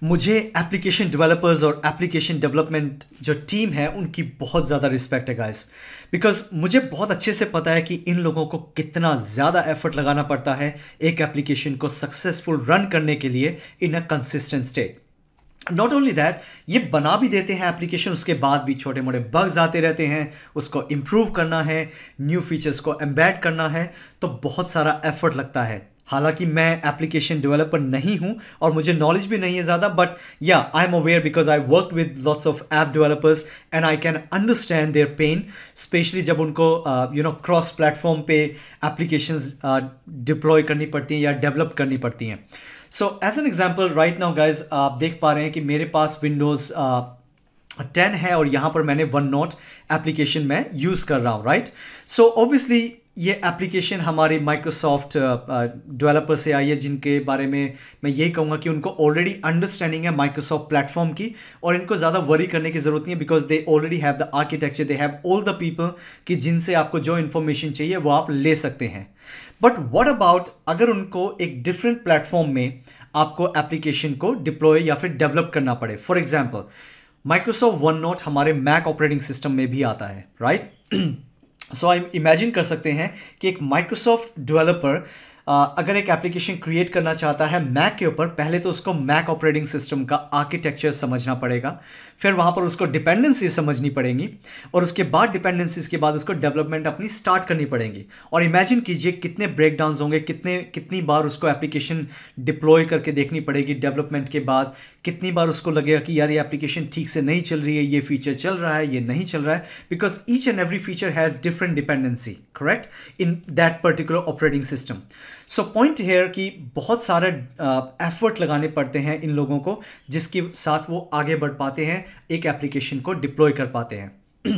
मुझे application developers और application development जो टीम है उनकी बहुत ज़्यादा रिस्पेक्ट है गाइस, बिकॉज मुझे बहुत अच्छे से पता है कि इन लोगों को कितना ज़्यादा एफर्ट लगाना पड़ता है एक एप्लीकेशन को सक्सेसफुल रन करने के लिए in a consistent state. Not only that, ये बना भी देते हैं एप्लीकेशन, उसके बाद भी छोटे मोटे बग्स आते रहते हैं, उसको इम्प्रूव करना है, न्यू फीचर्स को एम्बेड करना है, तो बहुत सारा एफर्ट लगता है। हालांकि मैं एप्लीकेशन डेवलपर नहीं हूं और मुझे नॉलेज भी नहीं है ज़्यादा, but yeah I am aware because I work with lots of app developers and I can understand their pain, specially जब उनको क्रॉस प्लेटफॉर्म पे एप्लीकेशंस डिप्लॉय करनी पड़ती हैं या डेवलप करनी पड़ती हैं। So as an example right now guys, आप देख पा रहे हैं कि मेरे पास विंडोज़ 10 है और यहाँ पर मैंने वन नोट एप्लीकेशन में यूज़ कर रहा हूँ, राइट। सो ऑब्वियसली ये एप्लीकेशन हमारे माइक्रोसॉफ्ट डेवलपर से आई है, जिनके बारे में मैं यही कहूँगा कि उनको ऑलरेडी अंडरस्टैंडिंग है माइक्रोसॉफ्ट प्लेटफॉर्म की और इनको ज़्यादा वरी करने की ज़रूरत नहीं है, because they already have the architecture, they have all the people कि जिनसे आपको जो इन्फॉर्मेशन चाहिए वो आप ले सकते हैं। बट व्हाट अबाउट अगर उनको एक डिफरेंट प्लेटफॉर्म में आपको एप्लीकेशन को डिप्लॉय या फिर डेवलप करना पड़े। For example, Microsoft one note हमारे मैक ऑपरेटिंग सिस्टम में भी आता है, राइट। सो आप इमेजिन कर सकते हैं कि एक माइक्रोसॉफ्ट डेवलपर अगर एक एप्लीकेशन क्रिएट करना चाहता है मैक के ऊपर, पहले तो उसको मैक ऑपरेटिंग सिस्टम का आर्किटेक्चर समझना पड़ेगा, फिर वहाँ पर उसको डिपेंडेंसी समझनी पड़ेंगी और उसके बाद डिपेंडेंसीज के बाद उसको डेवलपमेंट अपनी स्टार्ट करनी पड़ेंगी। और इमेजिन कीजिए कितने ब्रेकडाउन्स होंगे, कितनी बार उसको एप्लीकेशन डिप्लॉय करके देखनी पड़ेगी डेवलपमेंट के बाद, कितनी बार उसको लगेगा कि यार ये एप्लीकेशन ठीक से नहीं चल रही है, ये फीचर चल रहा है, ये नहीं चल रहा है, because each and every feature has different dependency, correct, in that particular operating system. So point here कि बहुत सारे एफर्ट लगाने पड़ते हैं इन लोगों को, जिसके साथ वो आगे बढ़ पाते हैं, एक एप्लीकेशन को डिप्लॉय कर पाते हैं।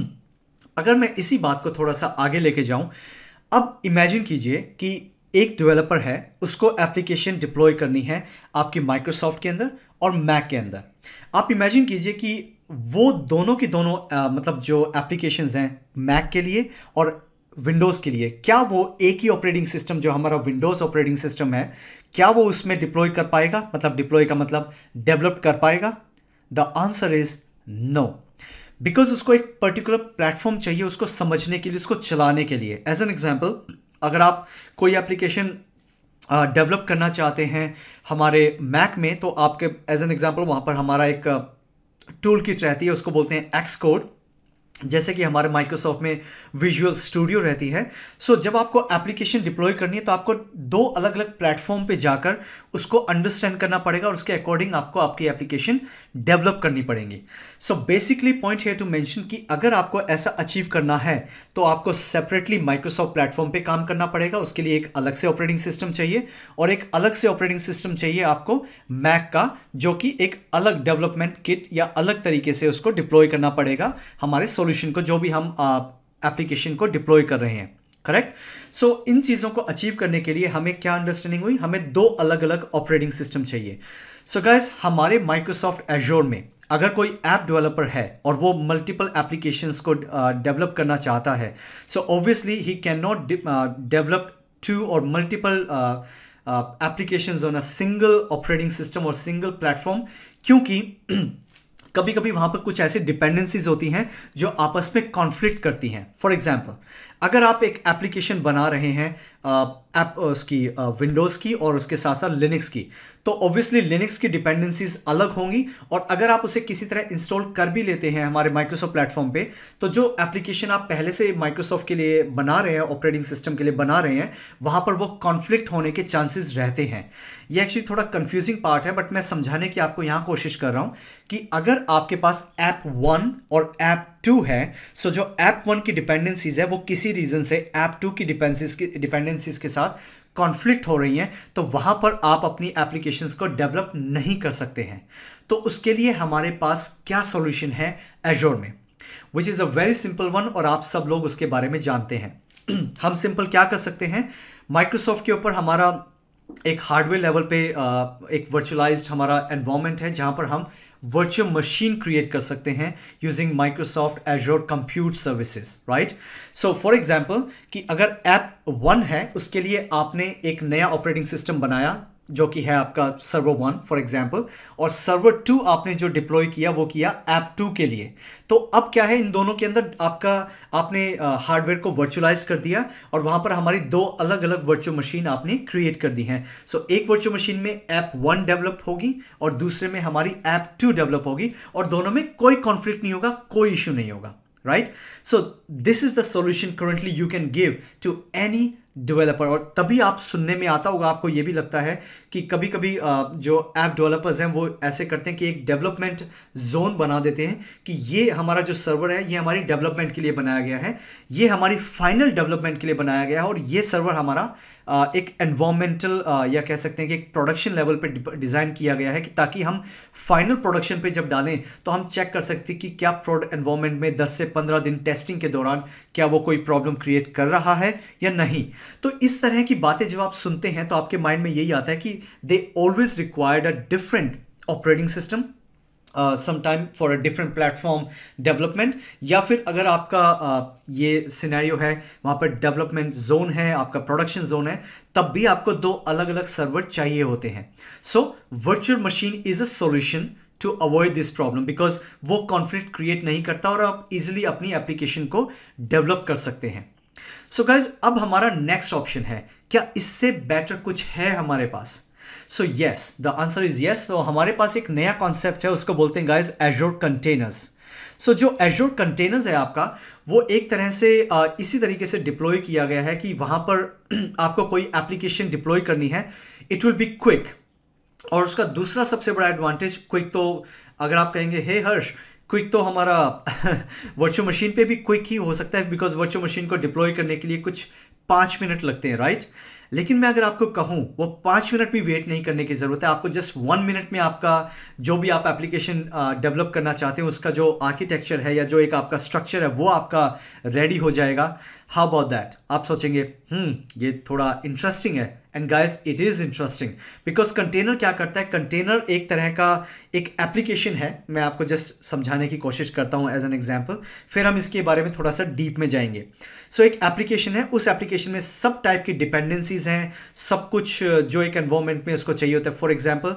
अगर मैं इसी बात को थोड़ा सा आगे लेके जाऊं, अब इमेजिन कीजिए कि एक डेवलपर है, उसको एप्लीकेशन डिप्लॉय करनी है आपकी माइक्रोसॉफ्ट के अंदर और मैक के अंदर। आप इमेजिन कीजिए कि वो दोनों की दोनों मतलब जो एप्लीकेशंस हैं मैक के लिए और विंडोज़ के लिए, क्या वो एक ही ऑपरेटिंग सिस्टम जो हमारा विंडोज़ ऑपरेटिंग सिस्टम है, क्या वो उसमें डिप्लॉय कर पाएगा? मतलब डिप्लॉय का मतलब डेवलप कर पाएगा? The answer is no, because उसको एक पर्टिकुलर प्लेटफॉर्म चाहिए उसको समझने के लिए, उसको चलाने के लिए। एज एन एग्जाम्पल, अगर आप कोई एप्लीकेशन डेवलप करना चाहते हैं हमारे मैक में, तो आपके एज एन एग्जाम्पल वहाँ पर हमारा एक टूल किट रहती है, उसको बोलते हैं एक्स कोड, जैसे कि हमारे माइक्रोसॉफ्ट में विजुअल स्टूडियो रहती है। सो जब आपको एप्लीकेशन डिप्लॉय करनी है तो आपको दो अलग अलग प्लेटफॉर्म पे जाकर उसको अंडरस्टैंड करना पड़ेगा और उसके अकॉर्डिंग आपको आपकी एप्लीकेशन डेवलप करनी पड़ेगी। सो बेसिकली पॉइंट है टू मेंशन कि अगर आपको ऐसा अचीव करना है तो आपको सेपरेटली माइक्रोसॉफ्ट प्लेटफॉर्म पे काम करना पड़ेगा। उसके लिए एक अलग से ऑपरेटिंग सिस्टम चाहिए और एक अलग से ऑपरेटिंग सिस्टम चाहिए आपको मैक का, जो कि एक अलग डेवलपमेंट किट या अलग तरीके से उसको डिप्लॉय करना पड़ेगा हमारे सॉल्यूशन को, जो भी हम एप्लीकेशन को डिप्लॉय कर रहे हैं, करेक्ट। सो इन चीज़ों को अचीव करने के लिए हमें क्या अंडरस्टैंडिंग हुई, हमें दो अलग अलग ऑपरेटिंग सिस्टम चाहिए। सो गाइस, हमारे माइक्रोसॉफ्ट एजोर में अगर कोई ऐप डेवलपर है और वो मल्टीपल एप्लीकेशंस को डेवलप करना चाहता है, so obviously he can not develop two or multiple applications on a single operating system or single platform, क्योंकि कभी कभी वहाँ पर कुछ ऐसी डिपेंडेंसीज होती हैं जो आपस में कॉन्फ्लिक्ट करती हैं। फॉर एग्जांपल, अगर आप एक एप्लीकेशन बना रहे हैं उसकी विंडोज़ की और उसके साथ साथ लिनक्स की, तो ऑब्वियसली लिनक्स की डिपेंडेंसीज अलग होंगी, और अगर आप उसे किसी तरह इंस्टॉल कर भी लेते हैं हमारे माइक्रोसॉफ्ट प्लेटफॉर्म पे, तो जो एप्लीकेशन आप पहले से माइक्रोसॉफ्ट के लिए बना रहे हैं, ऑपरेटिंग सिस्टम के लिए बना रहे हैं, वहाँ पर वो कॉन्फ्लिक्ट होने के चांसेस रहते हैं। ये एक्चुअली थोड़ा कन्फ्यूजिंग पार्ट है, बट मैं समझाने की आपको यहाँ कोशिश कर रहा हूँ कि अगर आपके पास ऐप 1 और ऐप 2 है, सो जो ऐप 1 की डिपेंडेंसीज है वो किसी रीजन से ऐप 2 की डिपेंडेंसीज के साथ कॉन्फ्लिक्ट हो रही हैं, तो वहां पर आप अपनी एप्लीकेशंस को डेवलप नहीं कर सकते हैं। तो उसके लिए हमारे पास क्या सॉल्यूशन है एजोर में, which is a very simple one, और आप सब लोग उसके बारे में जानते हैं। हम सिंपल क्या कर सकते हैं, माइक्रोसॉफ्ट के ऊपर हमारा एक हार्डवेयर लेवल पे एक वर्चुअलाइज्ड हमारा एनवायरनमेंट है, जहां पर हम वर्चुअल मशीन क्रिएट कर सकते हैं using Microsoft एजोर compute services, right. So for example कि अगर ऐप 1 है, उसके लिए आपने एक नया ऑपरेटिंग सिस्टम बनाया जो कि है आपका सर्वर 1 फॉर एग्जांपल, और सर्वर 2 आपने जो डिप्लॉय किया वो किया ऐप 2 के लिए। तो अब क्या है, इन दोनों के अंदर आपने हार्डवेयर को वर्चुअलाइज कर दिया और वहां पर हमारी दो अलग अलग वर्चुअल मशीन आपने क्रिएट कर दी हैं। सो एक वर्चुअल मशीन में ऐप 1 डेवलप होगी और दूसरे में हमारी ऐप 2 डेवलप होगी, और दोनों में कोई कॉन्फ्लिक्ट नहीं होगा, कोई इश्यू नहीं होगा, right? So this is the solution currently you can give to any developer. और तभी आप सुनने में आता होगा, आपको ये भी लगता है कि कभी कभी जो ऐप डेवलपर्स हैं वो ऐसे करते हैं कि एक डेवलपमेंट जोन बना देते हैं कि ये हमारा जो सर्वर है ये हमारी डेवलपमेंट के लिए बनाया गया है, ये हमारी फाइनल डेवलपमेंट के लिए बनाया गया है, और ये सर्वर हमारा एक एनवायरमेंटल या कह सकते हैं कि एक प्रोडक्शन लेवल पे डिज़ाइन किया गया है कि ताकि हम फाइनल प्रोडक्शन पे जब डालें तो हम चेक कर सकते हैं कि क्या प्रोडक्ट एनवायरमेंट में 10 से 15 दिन टेस्टिंग के दौरान क्या वो कोई प्रॉब्लम क्रिएट कर रहा है या नहीं। तो इस तरह की बातें जब आप सुनते हैं तो आपके माइंड में यही आता है कि they always required a different operating system, sometime for a different platform development, या फिर अगर आपका ये सिनेरियो है वहाँ पर डेवलपमेंट जोन है, आपका प्रोडक्शन जोन है, तब भी आपको दो अलग अलग सर्वर चाहिए होते हैं। So virtual machine is a solution to avoid this problem because वो कॉन्फ्लिक्ट क्रिएट नहीं करता और आप इजिली अपनी एप्लीकेशन को डेवलप कर सकते हैं। सो गाइज, अब हमारा नेक्स्ट ऑप्शन है, क्या इससे बेटर कुछ है हमारे पास? So yes, the answer is yes. तो हमारे पास एक नया कॉन्सेप्ट है, उसको बोलते हैं गाइज एज़्योर कंटेनर्स। सो जो एज़्योर कंटेनर्स है आपका, वो एक तरह से इसी तरीके से डिप्लॉय किया गया है कि वहां पर आपको कोई एप्लीकेशन डिप्लॉय करनी है, इट विल बी क्विक। और उसका दूसरा सबसे बड़ा एडवांटेज, क्विक तो अगर आप कहेंगे हे हर्ष, क्विक तो हमारा वर्चुअल मशीन पे भी क्विक ही हो सकता है बिकॉज वर्चुअल मशीन को डिप्लॉय करने के लिए कुछ 5 मिनट लगते हैं, राइट? लेकिन मैं अगर आपको कहूँ वो 5 मिनट भी वेट नहीं करने की ज़रूरत है, आपको जस्ट 1 मिनट में आपका जो भी आप एप्लीकेशन डेवलप करना चाहते हैं उसका जो आर्किटेक्चर है या जो एक आपका स्ट्रक्चर है वो आपका रेडी हो जाएगा। How about that? आप सोचेंगे ये थोड़ा इंटरेस्टिंग है, and guys it is interesting because container क्या करता है, कंटेनर एक तरह का एक एप्लीकेशन है। मैं आपको जस्ट समझाने की कोशिश करता हूँ एज एन एग्जाम्पल, फिर हम इसके बारे में थोड़ा सा डीप में जाएंगे। सो एक एप्लीकेशन है, उस एप्लीकेशन में सब टाइप की डिपेंडेंसीज हैं, सब कुछ जो एक एनवायरनमेंट में उसको चाहिए होता है। फॉर एग्जाम्पल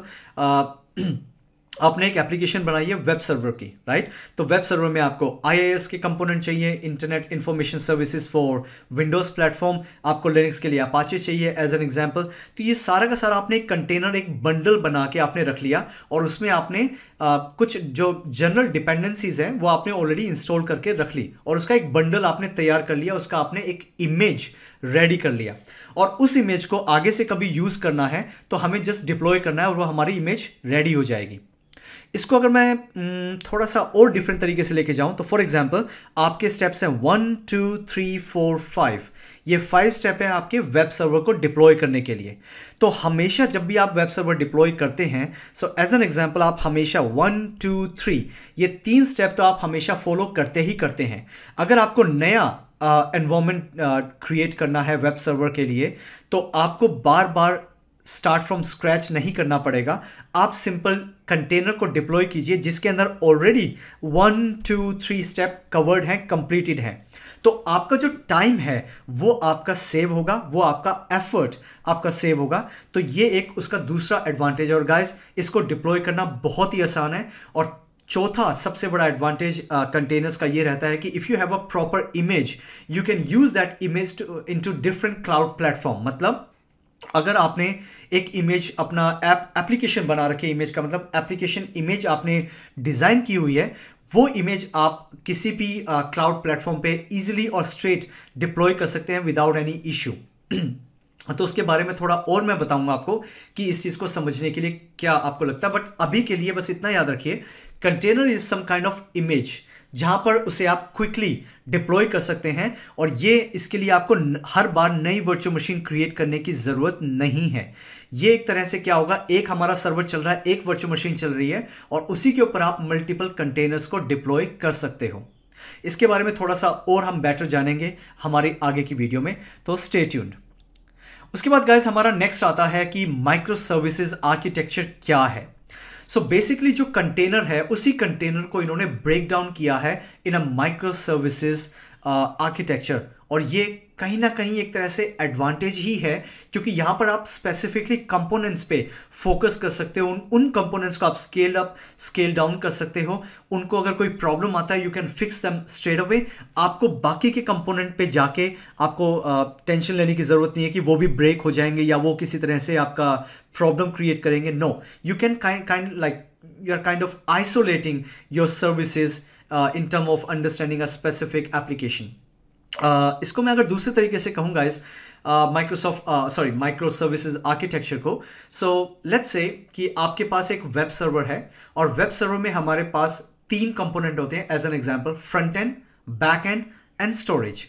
आपने एक एप्लीकेशन बनाई है वेब सर्वर की, राइट? तो वेब सर्वर में आपको IIS के कंपोनेंट चाहिए, internet information services for Windows platform, आपको लिनक्स के लिए अपाचे चाहिए एज एन एग्जांपल। तो ये सारा का सारा आपने एक कंटेनर, एक बंडल बना के आपने रख लिया और उसमें आपने कुछ जो जनरल डिपेंडेंसीज हैं वो आपने ऑलरेडी इंस्टॉल करके रख ली और उसका एक बंडल आपने तैयार कर लिया, उसका आपने एक इमेज रेडी कर लिया और उस इमेज को आगे से कभी यूज़ करना है तो हमें जस्ट डिप्लॉय करना है और वो हमारी इमेज रेडी हो जाएगी। इसको अगर मैं थोड़ा सा और डिफरेंट तरीके से लेके जाऊं तो फॉर एग्जांपल आपके स्टेप्स हैं 1 2 3 4 5, ये 5 स्टेप हैं आपके वेब सर्वर को डिप्लॉय करने के लिए। तो हमेशा जब भी आप वेब सर्वर डिप्लॉय करते हैं, सो एज एन एग्जांपल आप हमेशा 1 2 3 ये 3 स्टेप तो आप हमेशा फॉलो करते ही करते हैं। अगर आपको नया एनवायरनमेंट क्रिएट करना है वेब सर्वर के लिए तो आपको बार बार स्टार्ट फ्रॉम स्क्रैच नहीं करना पड़ेगा। आप सिंपल कंटेनर को डिप्लॉय कीजिए जिसके अंदर ऑलरेडी 1 2 3 स्टेप कवर्ड हैं, कंप्लीटेड है। तो आपका जो टाइम है वो आपका सेव होगा, वो आपका एफर्ट आपका सेव होगा। तो ये एक उसका दूसरा एडवांटेज है। और गाइस इसको डिप्लॉय करना बहुत ही आसान है। और चौथा सबसे बड़ा एडवांटेज कंटेनर्स का ये रहता है कि if you have a proper image you can use that image into different cloud platform. मतलब अगर आपने एक इमेज अपना एप्लीकेशन बना रखे, इमेज का मतलब एप्लीकेशन इमेज आपने डिज़ाइन की हुई है, वो इमेज आप किसी भी क्लाउड प्लेटफॉर्म पे इजीली और स्ट्रेट डिप्लॉय कर सकते हैं विदाउट एनी इशू। तो उसके बारे में थोड़ा और मैं बताऊंगा आपको कि इस चीज़ को समझने के लिए क्या आपको लगता है, बट अभी के लिए बस इतना याद रखिए, container is some kind of image जहां पर उसे आप क्विकली डिप्लॉय कर सकते हैं और ये इसके लिए आपको हर बार नई वर्चुअल मशीन क्रिएट करने की ज़रूरत नहीं है। ये एक तरह से क्या होगा, एक हमारा सर्वर चल रहा है, एक वर्चुअल मशीन चल रही है और उसी के ऊपर आप मल्टीपल कंटेनर्स को डिप्लॉय कर सकते हो। इसके बारे में थोड़ा सा और हम बेटर जानेंगे हमारी आगे की वीडियो में, तो स्टे ट्यून्ड। उसके बाद गाइस हमारा नेक्स्ट आता है कि माइक्रो सर्विसेज आर्किटेक्चर क्या है। सो बेसिकली जो कंटेनर है उसी कंटेनर को इन्होंने ब्रेक डाउन किया है इन अ माइक्रो सर्विसेज आर्किटेक्चर, और ये कहीं ना कहीं एक तरह से एडवांटेज ही है, क्योंकि यहाँ पर आप स्पेसिफिकली कंपोनेंट्स पे फोकस कर सकते हो। उन कंपोनेंट्स को आप स्केल अप स्केल डाउन कर सकते हो। उनको अगर कोई प्रॉब्लम आता है, you can fix them straight away. आपको बाकी के कंपोनेंट पे जाके आपको टेंशन लेने की ज़रूरत नहीं है कि वो भी ब्रेक हो जाएंगे या वो किसी तरह से आपका प्रॉब्लम क्रिएट करेंगे। No, you can kind like you are kind of isolating your services in term of understanding a specific application. इसको मैं अगर दूसरे तरीके से कहूँगा इस माइक्रो सर्विसेज आर्किटेक्चर को, सो लेट्स से कि आपके पास एक वेब सर्वर है और वेब सर्वर में हमारे पास 3 कंपोनेंट होते हैं, as an example front end, back end and storage.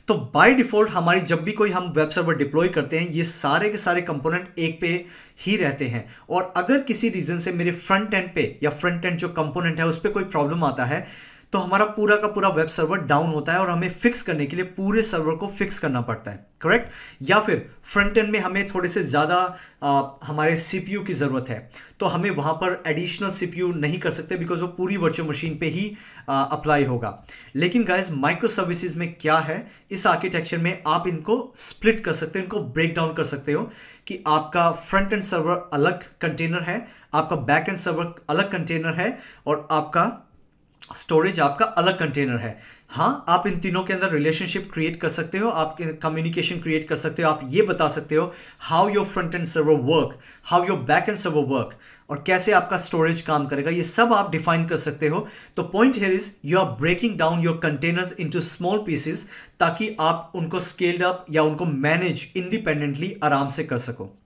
तो बाय डिफॉल्ट हमारी जब भी कोई हम वेब सर्वर डिप्लॉय करते हैं, ये सारे के सारे कंपोनेंट एक पे ही रहते हैं। और अगर किसी रीजन से मेरे फ्रंट एंड पे या फ्रंट एंड जो कंपोनेंट है उस पर कोई प्रॉब्लम आता है, तो हमारा पूरा का पूरा वेब सर्वर डाउन होता है और हमें फिक्स करने के लिए पूरे सर्वर को फिक्स करना पड़ता है, करेक्ट। या फिर फ्रंट एंड में हमें थोड़े से ज़्यादा हमारे सीपीयू की ज़रूरत है, तो हमें वहाँ पर एडिशनल सीपीयू नहीं कर सकते, बिकॉज वो पूरी वर्चुअल मशीन पे ही अप्लाई होगा। लेकिन गाइस, माइक्रो सर्विसेज में क्या है, इस आर्किटेक्चर में आप इनको स्प्लिट कर सकते हो, इनको ब्रेक डाउन कर सकते हो कि आपका फ्रंट एंड सर्वर अलग कंटेनर है, आपका बैक एंड सर्वर अलग कंटेनर है और आपका स्टोरेज आपका अलग कंटेनर है। हाँ, आप इन तीनों के अंदर रिलेशनशिप क्रिएट कर सकते हो, आप कम्युनिकेशन क्रिएट कर सकते हो, आप ये बता सकते हो how your front end server work, how your back and server work, और कैसे आपका स्टोरेज काम करेगा, ये सब आप डिफाइन कर सकते हो। तो point here is you are breaking down your containers into small pieces, ताकि आप उनको स्केल्ड अप या उनको मैनेज इंडिपेंडेंटली आराम से कर सको।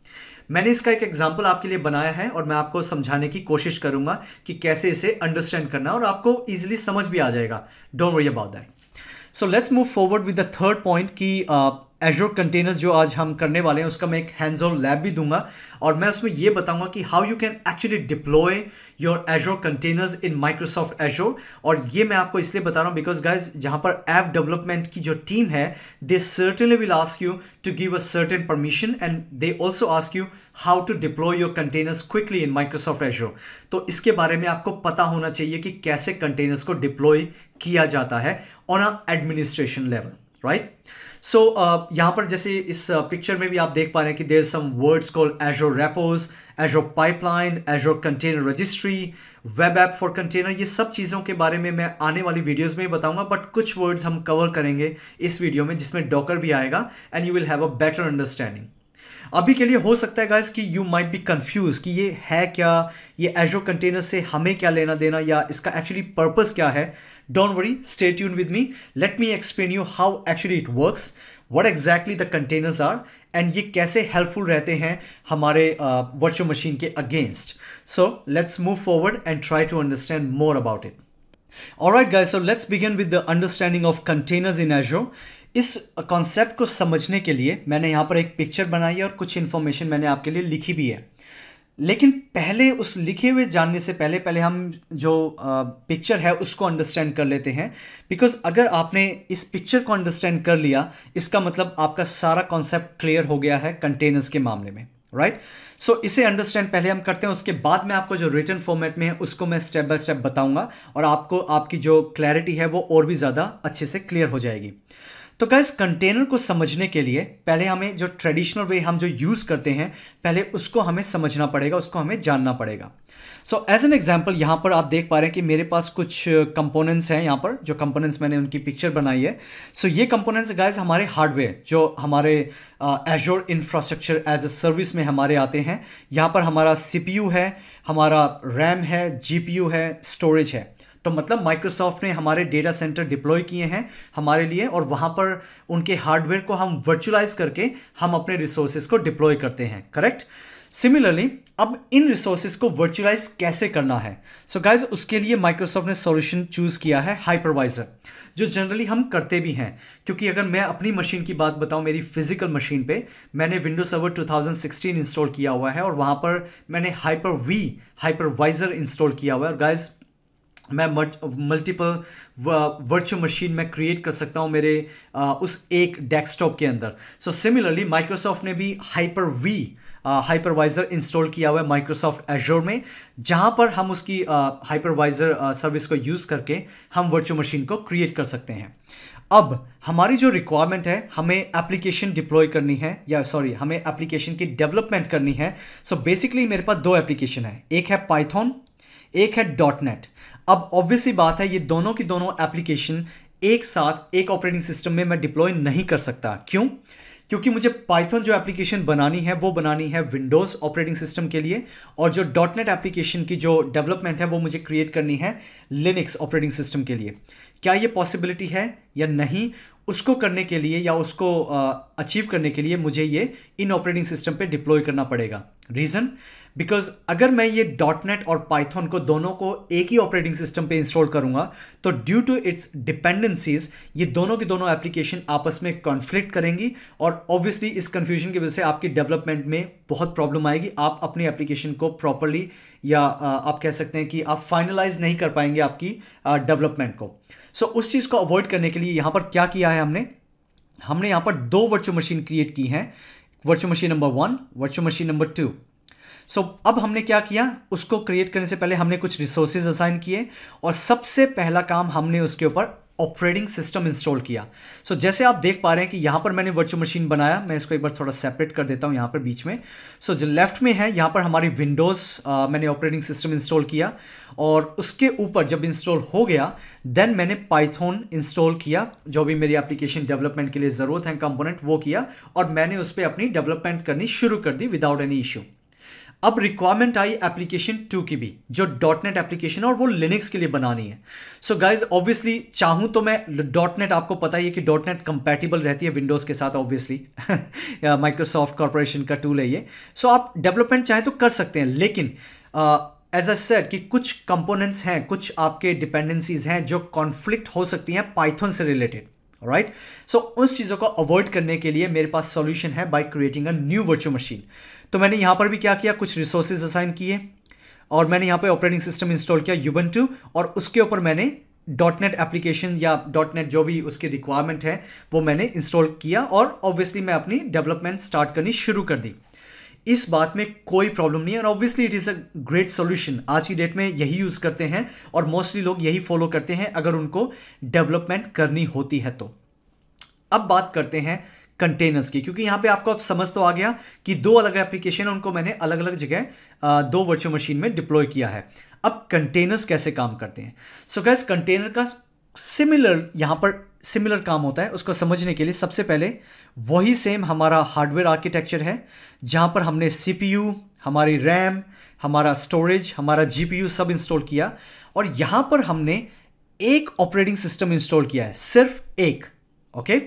मैंने इसका एक एग्जाम्पल आपके लिए बनाया है और मैं आपको समझाने की कोशिश करूंगा कि कैसे इसे अंडरस्टैंड करना, और आपको इजीली समझ भी आ जाएगा। Don't worry about that. So let's move forward with the third point कि एजोर कंटेनर्स जो आज हम करने वाले हैं उसका मैं एक हैंड्स ऑन लैब भी दूंगा, और मैं उसमें ये बताऊंगा कि how you can actually deploy your एजोर containers in Microsoft एजोर। और ये मैं आपको इसलिए बता रहा हूँ बिकॉज गाइज, जहाँ पर ऐप डेवलपमेंट की जो टीम है, they certainly will ask you to give a certain permission and they also ask you how to deploy your containers quickly in Microsoft Azure. तो इसके बारे में आपको पता होना चाहिए कि कैसे कंटेनर्स को डिप्लॉय किया जाता है on a administration level, right. So यहाँ पर जैसे इस पिक्चर में भी आप देख पा रहे हैं कि there some words called Azure repos, Azure pipeline, Azure container registry, web app for container. ये सब चीज़ों के बारे में मैं आने वाली वीडियोस में बताऊंगा, बट कुछ वर्ड्स हम कवर करेंगे इस वीडियो में जिसमें डॉकर भी आएगा, and you will have a better understanding. अभी के लिए हो सकता है गाइस कि यू माइट बी कंफ्यूज कि ये है क्या, ये एजोर कंटेनर से हमें क्या लेना देना, या इसका एक्चुअली पर्पस क्या है। Don't worry, stay tune with me, let me explain you how actually it works, what exactly the containers are, and ये कैसे हेल्पफुल रहते हैं हमारे वर्चुअल मशीन के against. So let's move forward and try to understand more about it. Alright guys, so let's begin with the understanding of containers in Azure. इस concept को समझने के लिए मैंने यहाँ पर एक पिक्चर बनाई है और कुछ इन्फॉर्मेशन मैंने आपके लिए लिखी भी है। लेकिन पहले उस लिखे हुए जानने से पहले हम जो पिक्चर है उसको अंडरस्टैंड कर लेते हैं, बिकॉज अगर आपने इस पिक्चर को अंडरस्टैंड कर लिया, इसका मतलब आपका सारा कॉन्सेप्ट क्लियर हो गया है कंटेनर्स के मामले में, राइट। सो इसे अंडरस्टैंड पहले हम करते हैं, उसके बाद में आपको जो रिटन फॉर्मेट में है उसको मैं स्टेप बाय स्टेप बताऊंगा, और आपको आपकी जो क्लैरिटी है वो और भी ज़्यादा अच्छे से क्लियर हो जाएगी। तो गाइस, कंटेनर को समझने के लिए पहले हमें जो ट्रेडिशनल वे हम जो यूज़ करते हैं, पहले उसको हमें समझना पड़ेगा, उसको हमें जानना पड़ेगा। सो एज एन एग्जांपल यहाँ पर आप देख पा रहे हैं कि मेरे पास कुछ कंपोनेंट्स हैं, यहाँ पर जो कंपोनेंट्स मैंने उनकी पिक्चर बनाई है। सो ये कंपोनेंट्स गाइस हमारे हार्डवेयर जो हमारे Azure infrastructure as a service में हमारे आते हैं। यहाँ पर हमारा CPU है, हमारा रैम है, GPU है, स्टोरेज है। तो मतलब माइक्रोसॉफ्ट ने हमारे डेटा सेंटर डिप्लॉय किए हैं हमारे लिए, और वहाँ पर उनके हार्डवेयर को हम वर्चुअलाइज करके हम अपने रिसोर्सेज को डिप्लॉय करते हैं, करेक्ट। सिमिलरली अब इन रिसोर्सेज को वर्चुअलाइज कैसे करना है, सो गाइज उसके लिए माइक्रोसॉफ्ट ने सॉल्यूशन चूज़ किया है हाइपरवाइजर, जो जनरली हम करते भी हैं। क्योंकि अगर मैं अपनी मशीन की बात बताऊं, मेरी फिजिकल मशीन पे मैंने विंडोज सर्वर 2016 इंस्टॉल किया हुआ है, और वहाँ पर मैंने हाइपरवाइजर इंस्टॉल किया हुआ है। और गाइज मैं मल्टीपल वर्चुअल मशीन में क्रिएट कर सकता हूँ मेरे उस एक डेस्कटॉप के अंदर। सो सिमिलरली माइक्रोसॉफ्ट ने भी हाइपरवाइजर इंस्टॉल किया हुआ है माइक्रोसॉफ्ट एजोर में, जहाँ पर हम उसकी हाइपरवाइजर सर्विस को यूज़ करके हम वर्चुअल मशीन को क्रिएट कर सकते हैं। अब हमारी जो रिक्वायरमेंट है, हमें एप्लीकेशन डिप्लॉय करनी है, या सॉरी हमें एप्लीकेशन की डेवलपमेंट करनी है। सो बेसिकली मेरे पास दो एप्लीकेशन है, एक है पाइथन, एक है डॉट नेट। अब ऑब्वियसली बात है, ये दोनों की दोनों एप्लीकेशन एक साथ एक ऑपरेटिंग सिस्टम में मैं डिप्लॉय नहीं कर सकता। क्यों? क्योंकि मुझे पाइथन जो एप्लीकेशन बनानी है वो बनानी है विंडोज़ ऑपरेटिंग सिस्टम के लिए, और जो डॉट नेट एप्लीकेशन की जो डेवलपमेंट है वो मुझे क्रिएट करनी है लिनक्स ऑपरेटिंग सिस्टम के लिए। क्या ये पॉसिबिलिटी है या नहीं, उसको करने के लिए या उसको अचीव करने के लिए मुझे ये इन ऑपरेटिंग सिस्टम पे डिप्लॉय करना पड़ेगा। रीज़न, बिकॉज अगर मैं ये डॉट नेट और पाइथन को दोनों को एक ही ऑपरेटिंग सिस्टम पे इंस्टॉल करूंगा तो ड्यू टू इट्स डिपेंडेंसीज ये दोनों की दोनों एप्लीकेशन आपस में कॉन्फ्लिक्ट करेंगी, और ऑब्वियसली इस कंफ्यूजन की वजह से आपकी डेवलपमेंट में बहुत प्रॉब्लम आएगी। आप अपनी एप्लीकेशन को प्रॉपरली या आप कह सकते हैं कि आप फाइनलाइज नहीं कर पाएंगे आपकी डेवलपमेंट को। सो उस चीज़ को अवॉइड करने के लिए यहाँ पर क्या किया है हमने यहाँ पर दो वर्चुअल मशीन क्रिएट की हैं, virtual machine number 1, virtual machine number 2। सो अब हमने क्या किया, उसको क्रिएट करने से पहले हमने कुछ रिसोर्सेज असाइन किए, और सबसे पहला काम हमने उसके ऊपर ऑपरेटिंग सिस्टम इंस्टॉल किया। सो जैसे आप देख पा रहे हैं कि यहाँ पर मैंने वर्चुअल मशीन बनाया, मैं इसको एक बार थोड़ा सेपरेट कर देता हूँ यहाँ पर बीच में। सो जो लेफ्ट में है यहाँ पर हमारी विंडोज़ मैंने ऑपरेटिंग सिस्टम इंस्टॉल किया, और उसके ऊपर जब इंस्टॉल हो गया देन मैंने पाइथन इंस्टॉल किया, जो भी मेरी एप्लीकेशन डेवलपमेंट के लिए ज़रूरत है कंपोनेंट वो किया, और मैंने उस पर अपनी डेवलपमेंट करनी शुरू कर दी विदाउट एनी इशू। अब रिक्वायरमेंट आई एप्लीकेशन 2 की भी, जो डॉट नेट एप्लीकेशन, और वो लिनक्स के लिए बनानी है। सो गाइज ऑब्वियसली चाहूँ तो मैं डॉट नेट, आपको पता ही है कि डॉट नेट कंपैटिबल रहती है विंडोज़ के साथ ऑब्वियसली, माइक्रोसॉफ्ट कॉर्पोरेशन का टूल है ये। सो आप डेवलपमेंट चाहे तो कर सकते हैं, लेकिन एज अ सेड कि कुछ कंपोनेंट्स हैं, कुछ आपके डिपेंडेंसीज हैं जो कॉन्फ्लिक्ट हो सकती हैं पाइथन से रिलेटेड, राइट। सो उस चीज़ों को अवॉइड करने के लिए मेरे पास सॉल्यूशन है by creating a new virtual machine. तो मैंने यहाँ पर भी क्या किया, कुछ रिसोर्सेज असाइन किए, और मैंने यहाँ पे ऑपरेटिंग सिस्टम इंस्टॉल किया यूबंटू, और उसके ऊपर मैंने डॉट नेट एप्लीकेशन या डॉट नेट जो भी उसकी रिक्वायरमेंट है वो मैंने इंस्टॉल किया, और ऑब्वियसली मैं अपनी डेवलपमेंट स्टार्ट करनी शुरू कर दी। इस बात में कोई प्रॉब्लम नहीं है, और obviously it is a great solution. आज की डेट में यही यूज़ करते हैं, और मोस्टली लोग यही फॉलो करते हैं अगर उनको डेवलपमेंट करनी होती है तो। अब बात करते हैं कंटेनर्स की, क्योंकि यहाँ पे आपको अब समझ तो आ गया कि दो अलग एप्लीकेशन, उनको मैंने अलग अलग जगह दो वर्चुअल मशीन में डिप्लॉय किया है। अब कंटेनर्स कैसे काम करते हैं? सो गाइस कंटेनर का सिमिलर यहाँ पर सिमिलर काम होता है। उसको समझने के लिए सबसे पहले वही सेम हमारा हार्डवेयर आर्किटेक्चर है, जहाँ पर हमने CPU, हमारी रैम, हमारा स्टोरेज, हमारा GPU सब इंस्टॉल किया, और यहाँ पर हमने एक ऑपरेटिंग सिस्टम इंस्टॉल किया है, सिर्फ एक। ओके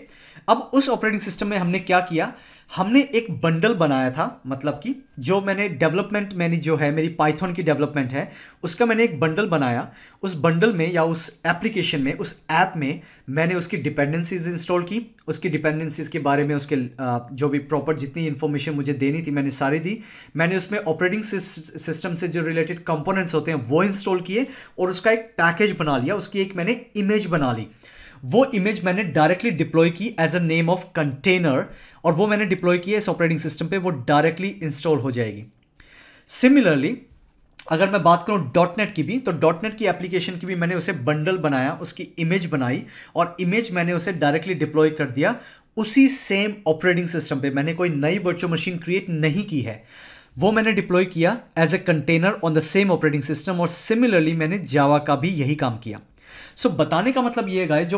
अब उस ऑपरेटिंग सिस्टम में हमने क्या किया, हमने एक बंडल बनाया था, मतलब कि जो मैंने डेवलपमेंट, मैंने जो है मेरी पाइथन की डेवलपमेंट है उसका मैंने एक बंडल बनाया। उस बंडल में या उस एप्लीकेशन में, उस ऐप में मैंने उसकी डिपेंडेंसीज इंस्टॉल की, उसकी डिपेंडेंसीज के बारे में उसके जो भी प्रॉपर जितनी इन्फॉर्मेशन मुझे देनी थी मैंने सारी दी। मैंने उसमें ऑपरेटिंग सिस्टम से जो रिलेटेड कंपोनेंट्स होते हैं वो इंस्टॉल किए, और उसका एक पैकेज बना लिया, उसकी एक मैंने इमेज बना ली। वो इमेज मैंने डायरेक्टली डिप्लॉय की as a name of container, और वो मैंने डिप्लॉय किया इस ऑपरेटिंग सिस्टम पे, वो डायरेक्टली इंस्टॉल हो जाएगी। सिमिलरली अगर मैं बात करूं डॉट नेट की भी, तो डॉट नेट की एप्लीकेशन की भी मैंने उसे बंडल बनाया, उसकी इमेज बनाई, और इमेज मैंने उसे डायरेक्टली डिप्लॉय कर दिया उसी सेम ऑपरेटिंग सिस्टम पे। मैंने कोई नई वर्चुअल मशीन क्रिएट नहीं की है, वो मैंने डिप्लॉय किया as a container on the same operating system. और सिमिलरली मैंने जावा का भी यही काम किया। सो बताने का मतलब ये है गाइस, जो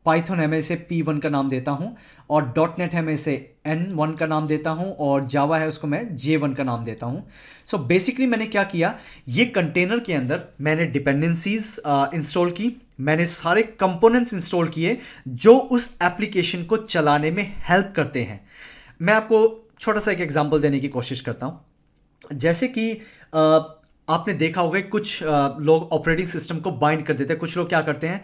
पाइथन है मैं इसे P1 का नाम देता हूं, और डॉट नेट है मैं इसे N1 का नाम देता हूं, और जावा है उसको मैं J1 का नाम देता हूं। सो बेसिकली मैंने क्या किया, ये कंटेनर के अंदर मैंने डिपेंडेंसीज इंस्टॉल की, मैंने सारे कंपोनेंट्स इंस्टॉल किए जो उस एप्लीकेशन को चलाने में हेल्प करते हैं। मैं आपको छोटा सा एक एग्जांपल देने की कोशिश करता हूं। जैसे कि आपने देखा होगा कुछ लोग ऑपरेटिंग सिस्टम को बाइंड कर देते हैं। कुछ लोग क्या करते हैं,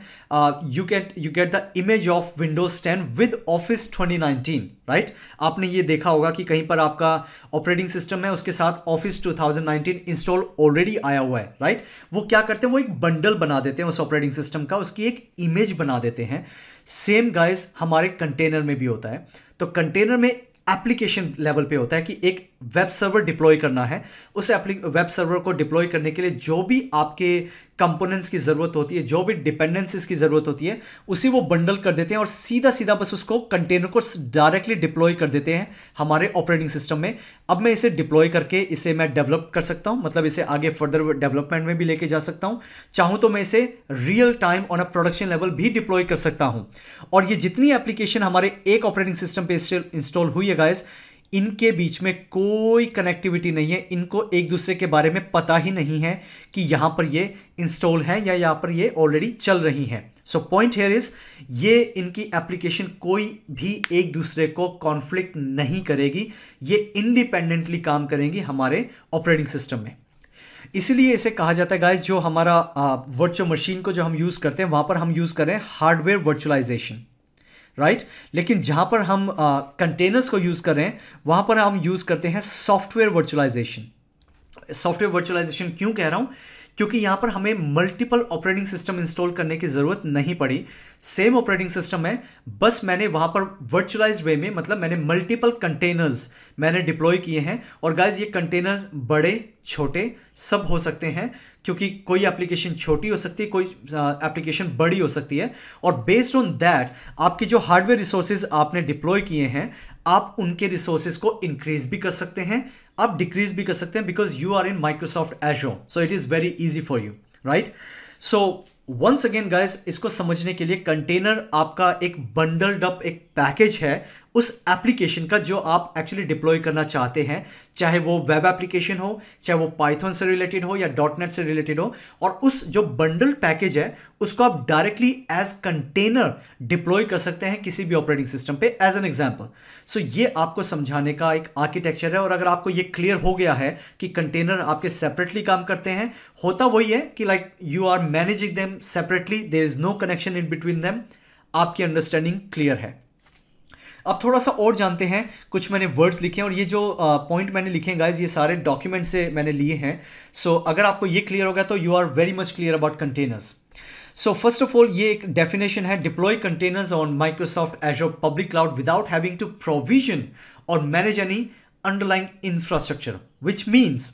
you get the image of Windows 10 with office 2019, right. आपने ये देखा होगा कि कहीं पर आपका ऑपरेटिंग सिस्टम है, उसके साथ ऑफिस 2019 इंस्टॉल ऑलरेडी आया हुआ है, राइट। वो क्या करते हैं, वो एक बंडल बना देते हैं उस ऑपरेटिंग सिस्टम का, उसकी एक इमेज बना देते हैं। सेम गाइस हमारे कंटेनर में भी होता है। तो कंटेनर में एप्लीकेशन लेवल पे होता है कि एक वेब सर्वर डिप्लॉय करना है, उस वेब सर्वर को डिप्लॉय करने के लिए जो भी आपके कंपोनेंट्स की ज़रूरत होती है, जो भी डिपेंडेंसीज की ज़रूरत होती है, उसी वो बंडल कर देते हैं और सीधा सीधा बस उसको कंटेनर को डायरेक्टली डिप्लॉय कर देते हैं हमारे ऑपरेटिंग सिस्टम में। अब मैं इसे डिप्लॉय करके इसे मैं डेवलप कर सकता हूं, मतलब इसे आगे फर्दर डेवलपमेंट में भी लेके जा सकता हूं। चाहूं तो मैं इसे real time on a production level भी डिप्लॉय कर सकता हूं। और ये जितनी एप्लीकेशन हमारे एक ऑपरेटिंग सिस्टम पे इंस्टॉल हुई है गाइस, इनके बीच में कोई कनेक्टिविटी नहीं है, इनको एक दूसरे के बारे में पता ही नहीं है कि यहां पर ये इंस्टॉल है या यहां पर ये ऑलरेडी चल रही है। सो पॉइंट हियर इज, ये इनकी एप्लीकेशन कोई भी एक दूसरे को कॉन्फ्लिक्ट नहीं करेगी, ये इंडिपेंडेंटली काम करेंगी हमारे ऑपरेटिंग सिस्टम में। इसीलिए इसे कहा जाता है गाइस, जो हमारा वर्चुअल मशीन को जो हम यूज करते हैं वहां पर हम यूज कर रहे हैं हार्डवेयर वर्चुअलाइजेशन, राइट। लेकिन जहां पर हम कंटेनर्स को यूज कर रहे हैं वहां पर हम यूज करते हैं सॉफ्टवेयर वर्चुअलाइजेशन। सॉफ्टवेयर वर्चुअलाइजेशन क्यों कह रहा हूं? क्योंकि यहां पर हमें मल्टीपल ऑपरेटिंग सिस्टम इंस्टॉल करने की जरूरत नहीं पड़ी। सेम ऑपरेटिंग सिस्टम है, बस मैंने वहां पर वर्चुअलाइज्ड वे में, मतलब मैंने मल्टीपल कंटेनर्स मैंने डिप्लॉय किए हैं। और गाइज ये कंटेनर बड़े छोटे सब हो सकते हैं, क्योंकि कोई एप्लीकेशन छोटी हो सकती है, कोई एप्लीकेशन बड़ी हो सकती है। और बेस्ड ऑन दैट आपके जो हार्डवेयर रिसोर्सेज आपने डिप्लॉय किए हैं, आप उनके रिसोर्सेज को इंक्रीज भी कर सकते हैं, आप डिक्रीज भी कर सकते हैं, because you are in Microsoft Azure, so it is very easy for you, right. So once again guys, इसको समझने के लिए कंटेनर आपका एक बंडल्ड अप एक पैकेज है उस एप्लीकेशन का जो आप एक्चुअली डिप्लॉय करना चाहते हैं, चाहे वो वेब एप्लीकेशन हो, चाहे वो पाइथन से रिलेटेड हो या डॉटनेट से रिलेटेड हो। और उस जो बंडल पैकेज है उसको आप डायरेक्टली एज कंटेनर डिप्लॉय कर सकते हैं किसी भी ऑपरेटिंग सिस्टम पे, एज एन एग्जांपल। सो ये आपको समझाने का एक आर्किटेक्चर है। और अगर आपको ये क्लियर हो गया है कि कंटेनर आपके सेपरेटली काम करते हैं, होता वही है कि like you are managing them separately, there is no connection in between them, आपकी अंडरस्टैंडिंग क्लियर है। अब थोड़ा सा और जानते हैं, कुछ मैंने वर्ड्स लिखे हैं और ये जो पॉइंट मैंने लिखे हैं गाइज, ये सारे डॉक्यूमेंट से मैंने लिए हैं। सो अगर आपको ये क्लियर हो गया तो you are very much clear about containers. So first of all ये एक डेफिनेशन है, deploy containers on Microsoft Azure public cloud without having to provision or manage any underlying infrastructure, which means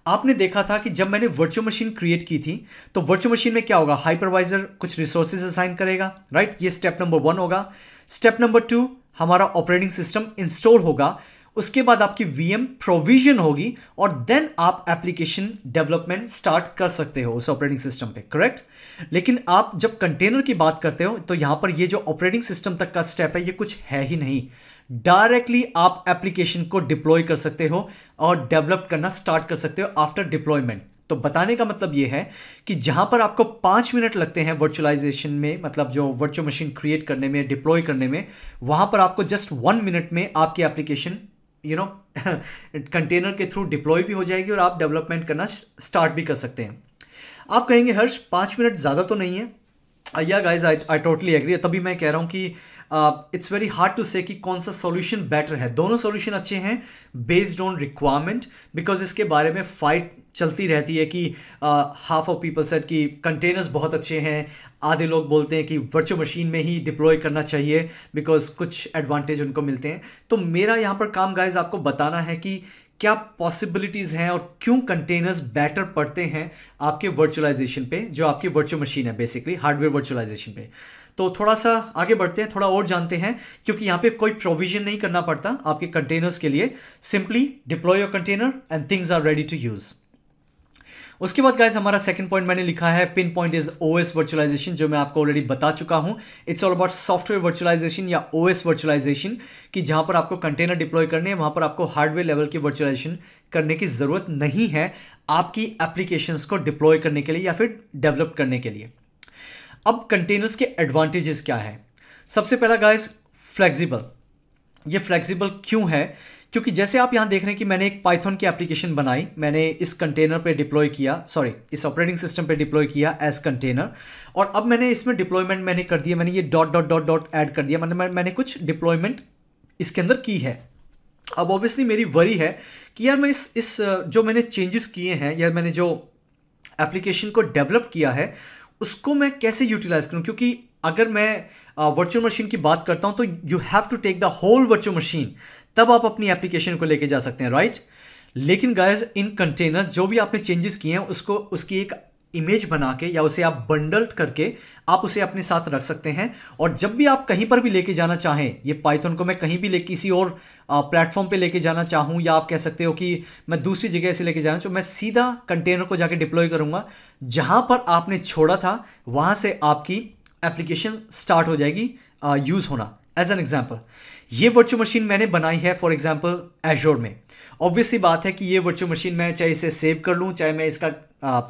आपने देखा था कि जब मैंने वर्चुअल मशीन क्रिएट की थी तो वर्चुअल मशीन में क्या होगा, हाइपरवाइजर कुछ रिसोर्सेज असाइन करेगा, राइट। ये स्टेप नंबर 1 होगा। स्टेप नंबर 2, हमारा ऑपरेटिंग सिस्टम इंस्टॉल होगा, उसके बाद आपकी वीएम प्रोविजन होगी और देन आप एप्लीकेशन डेवलपमेंट स्टार्ट कर सकते हो उस ऑपरेटिंग सिस्टम पे, करेक्ट। लेकिन आप जब कंटेनर की बात करते हो तो यहां पर ये जो ऑपरेटिंग सिस्टम तक का स्टेप है ये कुछ है ही नहीं, डायरेक्टली आप एप्लीकेशन को डिप्लॉय कर सकते हो और डेवलप करना स्टार्ट कर सकते हो आफ्टर डिप्लॉयमेंट। तो बताने का मतलब ये है कि जहां पर आपको 5 मिनट लगते हैं वर्चुअलाइजेशन में, मतलब जो वर्चुअल मशीन क्रिएट करने में, डिप्लॉय करने में, वहां पर आपको जस्ट 1 मिनट में आपकी एप्लीकेशन कंटेनर के थ्रू डिप्लॉय भी हो जाएगी और आप डेवलपमेंट करना स्टार्ट भी कर सकते हैं। आप कहेंगे हर्ष 5 मिनट ज़्यादा तो नहीं है? Yeah guys I totally agree. तभी मैं कह रहा हूँ कि इट्स वेरी हार्ड टू से कि कौन सा सॉल्यूशन बेटर है। दोनों सॉल्यूशन अच्छे हैं बेस्ड ऑन रिक्वायरमेंट, बिकॉज इसके बारे में फाइट चलती रहती है कि हाफ ऑफ पीपल सेड कि कंटेनर्स बहुत अच्छे हैं, आधे लोग बोलते हैं कि वर्चुअल मशीन में ही डिप्लॉय करना चाहिए बिकॉज कुछ एडवांटेज उनको मिलते हैं। तो मेरा यहाँ पर काम गाइज आपको बताना है कि क्या पॉसिबिलिटीज़ हैं और क्यों कंटेनर्स बेटर पड़ते हैं आपके वर्चुअलाइजेशन पे, जो आपकी वर्चुअल मशीन है बेसिकली हार्डवेयर वर्चुअलाइजेशन पे। तो थोड़ा सा आगे बढ़ते हैं, थोड़ा और जानते हैं, क्योंकि यहाँ पे कोई प्रोविजन नहीं करना पड़ता आपके कंटेनर्स के लिए, simply deploy your container and things are ready to use. उसके बाद गाइज हमारा सेकंड पॉइंट मैंने लिखा है, pin point is OS virtualization, जो मैं आपको ऑलरेडी बता चुका हूं। It's all about software virtualization या ओएस वर्चुअलाइजेशन, कि जहां पर आपको कंटेनर डिप्लॉय करने हैं वहां पर आपको हार्डवेयर लेवल की वर्चुअलाइजेशन करने की जरूरत नहीं है आपकी एप्लीकेशंस को डिप्लॉय करने के लिए या फिर डेवलप करने के लिए। अब कंटेनर्स के एडवांटेजेस क्या है? सबसे पहला गाइज फ्लेक्सिबल। ये फ्लेक्सिबल क्यों है? क्योंकि जैसे आप यहां देख रहे हैं कि मैंने एक पाइथन की एप्लीकेशन बनाई, मैंने इस कंटेनर पे डिप्लॉय किया, सॉरी इस ऑपरेटिंग सिस्टम पे डिप्लॉय किया एज कंटेनर, और अब मैंने इसमें डिप्लॉयमेंट मैंने कर दिया, मैंने ये dot dot dot dot add कर दिया, मैंने कुछ डिप्लॉयमेंट इसके अंदर की है। अब ऑब्वियसली मेरी वरी है कि यार मैं इस जो मैंने चेंजेस किए हैं या मैंने जो एप्लीकेशन को डेवलप किया है उसको मैं कैसे यूटिलाइज करूं, क्योंकि अगर मैं वर्चुअल मशीन की बात करता हूं तो you have to take the whole virtual machine, तब आप अपनी एप्लीकेशन को लेके जा सकते हैं, राइट। लेकिन गाइस इन कंटेनर्स जो भी आपने चेंजेस किए हैं उसको उसकी एक इमेज बना के या उसे आप बंडल करके आप उसे अपने साथ रख सकते हैं। और जब भी आप कहीं पर भी लेके जाना चाहें, ये पाइथन को मैं कहीं भी किसी और प्लेटफॉर्म पे लेके जाना चाहूँ, या आप कह सकते हो कि मैं दूसरी जगह से लेके जाना चाहूँ, मैं सीधा कंटेनर को जाके डिप्लॉय करूँगा, जहाँ पर आपने छोड़ा था वहाँ से आपकी एप्लीकेशन स्टार्ट हो जाएगी यूज़ होना। एज एन एग्जाम्पल, ये वर्चुअल मशीन मैंने बनाई है फॉर एग्जाम्पल एजोर में। ऑब्वियसली बात है कि ये वर्चुअल मशीन मैं चाहे इसे सेव कर लूँ, चाहे मैं इसका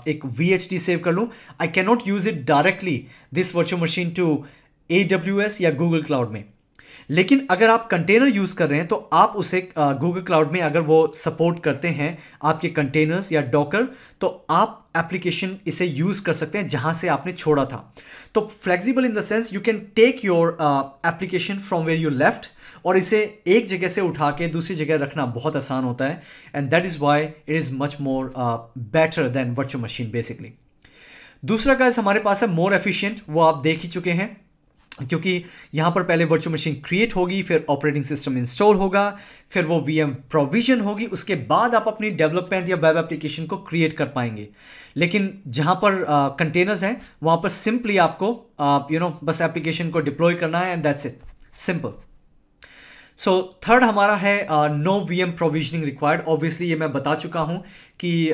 एक VHD सेव कर लूँ, I can not use it directly this virtual machine to AWS या गूगल क्लाउड में। लेकिन अगर आप कंटेनर यूज़ कर रहे हैं तो आप उसे गूगल क्लाउड में अगर वो सपोर्ट करते हैं आपके कंटेनर्स या डॉकर, तो आप एप्लीकेशन इसे यूज़ कर सकते हैं जहां से आपने छोड़ा था। तो flexible in the sense you can take your application from where you left, और इसे एक जगह से उठा के दूसरी जगह रखना बहुत आसान होता है, and that is why it is much more better than virtual machine basically. दूसरा गाइस हमारे पास है मोर एफिशिएंट, वो आप देख ही चुके हैं, क्योंकि यहाँ पर पहले वर्चुअल मशीन क्रिएट होगी, फिर ऑपरेटिंग सिस्टम इंस्टॉल होगा, फिर वो VM प्रोविजन होगी, उसके बाद आप अपनी डेवलपमेंट या वेब एप्लीकेशन को क्रिएट कर पाएंगे। लेकिन जहाँ पर कंटेनर्स हैं वहाँ पर सिंपली आपको बस एप्लीकेशन को डिप्लॉय करना है and that's it, simple. So third हमारा है no VM provisioning required. Obviously ये मैं बता चुका हूँ कि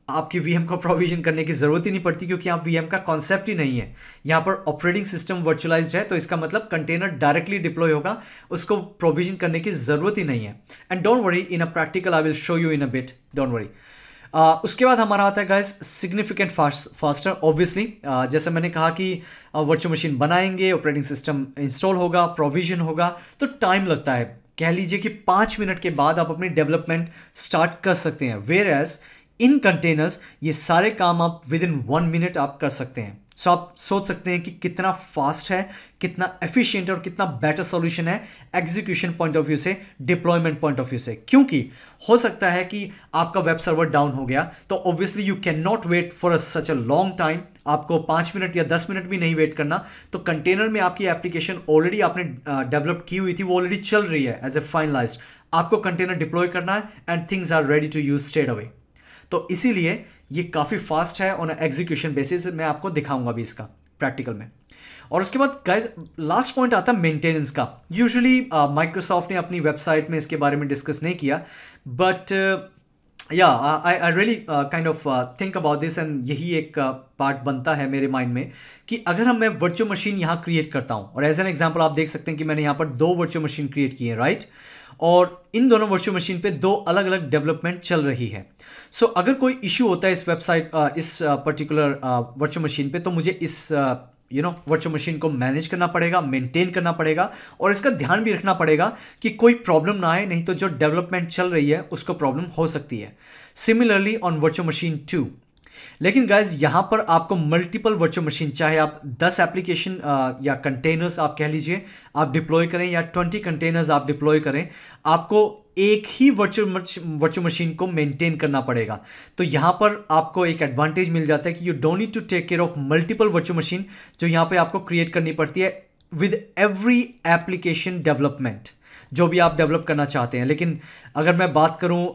आपकी VM को प्रोविजन करने की ज़रूरत ही नहीं पड़ती, क्योंकि आप VM का कॉन्सेप्ट ही नहीं है। यहाँ पर ऑपरेटिंग सिस्टम वर्चुअलाइज्ड है, तो इसका मतलब कंटेनर डायरेक्टली डिप्लॉय होगा, उसको प्रोविजन करने की ज़रूरत ही नहीं है। And don't worry, in a practical I will show you in a bit, don't worry. उसके बाद हमारा आता है गाइस सिग्निफिकेंट फास्टर। ऑब्वियसली जैसे मैंने कहा कि वर्चुअल मशीन बनाएंगे, ऑपरेटिंग सिस्टम इंस्टॉल होगा, प्रोविजन होगा, तो टाइम लगता है। कह लीजिए कि 5 मिनट के बाद आप अपनी डेवलपमेंट स्टार्ट कर सकते हैं, वेयर एज इन कंटेनर्स ये सारे काम आप विद इन 1 मिनट आप कर सकते हैं। सो आप सोच सकते हैं कि कितना फास्ट है, कितना एफिशिएंट और कितना बेटर सॉल्यूशन है एग्जीक्यूशन पॉइंट ऑफ व्यू से, डिप्लॉयमेंट पॉइंट ऑफ व्यू से। क्योंकि हो सकता है कि आपका वेब सर्वर डाउन हो गया, तो obviously you can not wait for such a long time, आपको 5 मिनट या 10 मिनट भी नहीं वेट करना। तो कंटेनर में आपकी एप्लीकेशन ऑलरेडी आपने डेवलप की हुई थी, वो ऑलरेडी चल रही है एज ए फाइनलाइज्ड, आपको कंटेनर डिप्लॉय करना है and things are ready to use straight away. तो इसीलिए ये काफ़ी फास्ट है ऑन एग्जीक्यूशन बेसिस। मैं आपको दिखाऊंगा भी इसका प्रैक्टिकल में। और उसके बाद गाइस लास्ट पॉइंट आता है मेंटेनेंस का। यूजुअली माइक्रोसॉफ्ट ने अपनी वेबसाइट में इसके बारे में डिस्कस नहीं किया, but yeah I really kind of think about this, and यही एक पार्ट बनता है मेरे माइंड में कि अगर मैं वर्चुअल मशीन यहाँ क्रिएट करता हूँ, और एज एन एग्जाम्पल आप देख सकते हैं कि मैंने यहाँ पर 2 वर्चुअल मशीन क्रिएट की है, राइट। और इन दोनों वर्चुअल मशीन पे 2 अलग अलग डेवलपमेंट चल रही है। सो अगर कोई इश्यू होता है इस वेबसाइट इस पर्टिकुलर वर्चुअल मशीन पे, तो मुझे इस वर्चुअल मशीन को मैनेज करना पड़ेगा, मेंटेन करना पड़ेगा, और इसका ध्यान भी रखना पड़ेगा कि कोई प्रॉब्लम ना आए, नहीं तो जो डेवलपमेंट चल रही है उसको प्रॉब्लम हो सकती है। Similarly on virtual machine 2। लेकिन गाइज यहाँ पर आपको मल्टीपल वर्चुअल मशीन, चाहे आप 10 एप्लीकेशन या कंटेनर्स आप कह लीजिए आप डिप्लॉय करें, या 20 कंटेनर्स आप डिप्लॉय करें, आपको एक ही वर्चुअल मशीन को मेंटेन करना पड़ेगा। तो यहाँ पर आपको एक एडवांटेज मिल जाता है कि you don't need to take care of multiple virtual machine, जो यहाँ पे आपको क्रिएट करनी पड़ती है विद एवरी एप्लीकेशन डेवलपमेंट जो भी आप डेवलप करना चाहते हैं। लेकिन अगर मैं बात करूं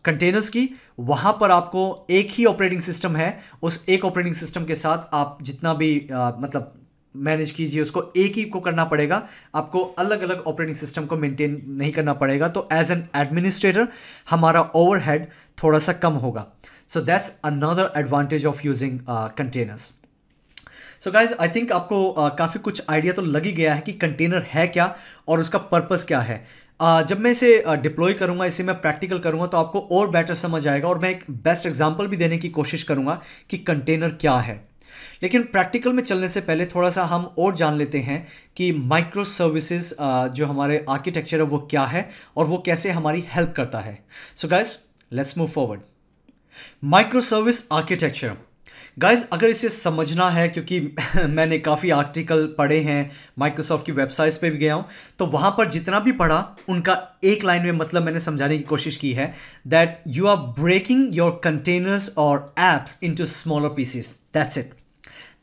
कंटेनर्स की, वहाँ पर आपको एक ही ऑपरेटिंग सिस्टम है, उस एक ऑपरेटिंग सिस्टम के साथ आप जितना भी मतलब मैनेज कीजिए उसको एक ही को करना पड़ेगा, आपको अलग अलग ऑपरेटिंग सिस्टम को मेंटेन नहीं करना पड़ेगा। तो एज एन एडमिनिस्ट्रेटर हमारा ओवरहेड थोड़ा सा कम होगा। So that's another advantage of using containers. So guys I think आपको काफ़ी कुछ आइडिया तो लग ही गया है कि कंटेनर है क्या और उसका पर्पस क्या है। जब मैं इसे डिप्लॉय करूंगा, इसे मैं प्रैक्टिकल करूंगा, तो आपको और बेटर समझ आएगा, और मैं एक बेस्ट एग्जांपल भी देने की कोशिश करूंगा कि कंटेनर क्या है। लेकिन प्रैक्टिकल में चलने से पहले थोड़ा सा हम और जान लेते हैं कि माइक्रो सर्विसेज जो हमारे आर्किटेक्चर है वो क्या है और वो कैसे हमारी हेल्प करता है। सो guys let's move forward. Micro service architecture guys, अगर इसे समझना है, क्योंकि मैंने काफ़ी आर्टिकल पढ़े हैं, माइक्रोसॉफ्ट की वेबसाइट्स पे भी गया हूँ, तो वहाँ पर जितना भी पढ़ा उनका एक लाइन में मतलब मैंने समझाने की कोशिश की है, that you are breaking your containers और apps into smaller pieces, that's it.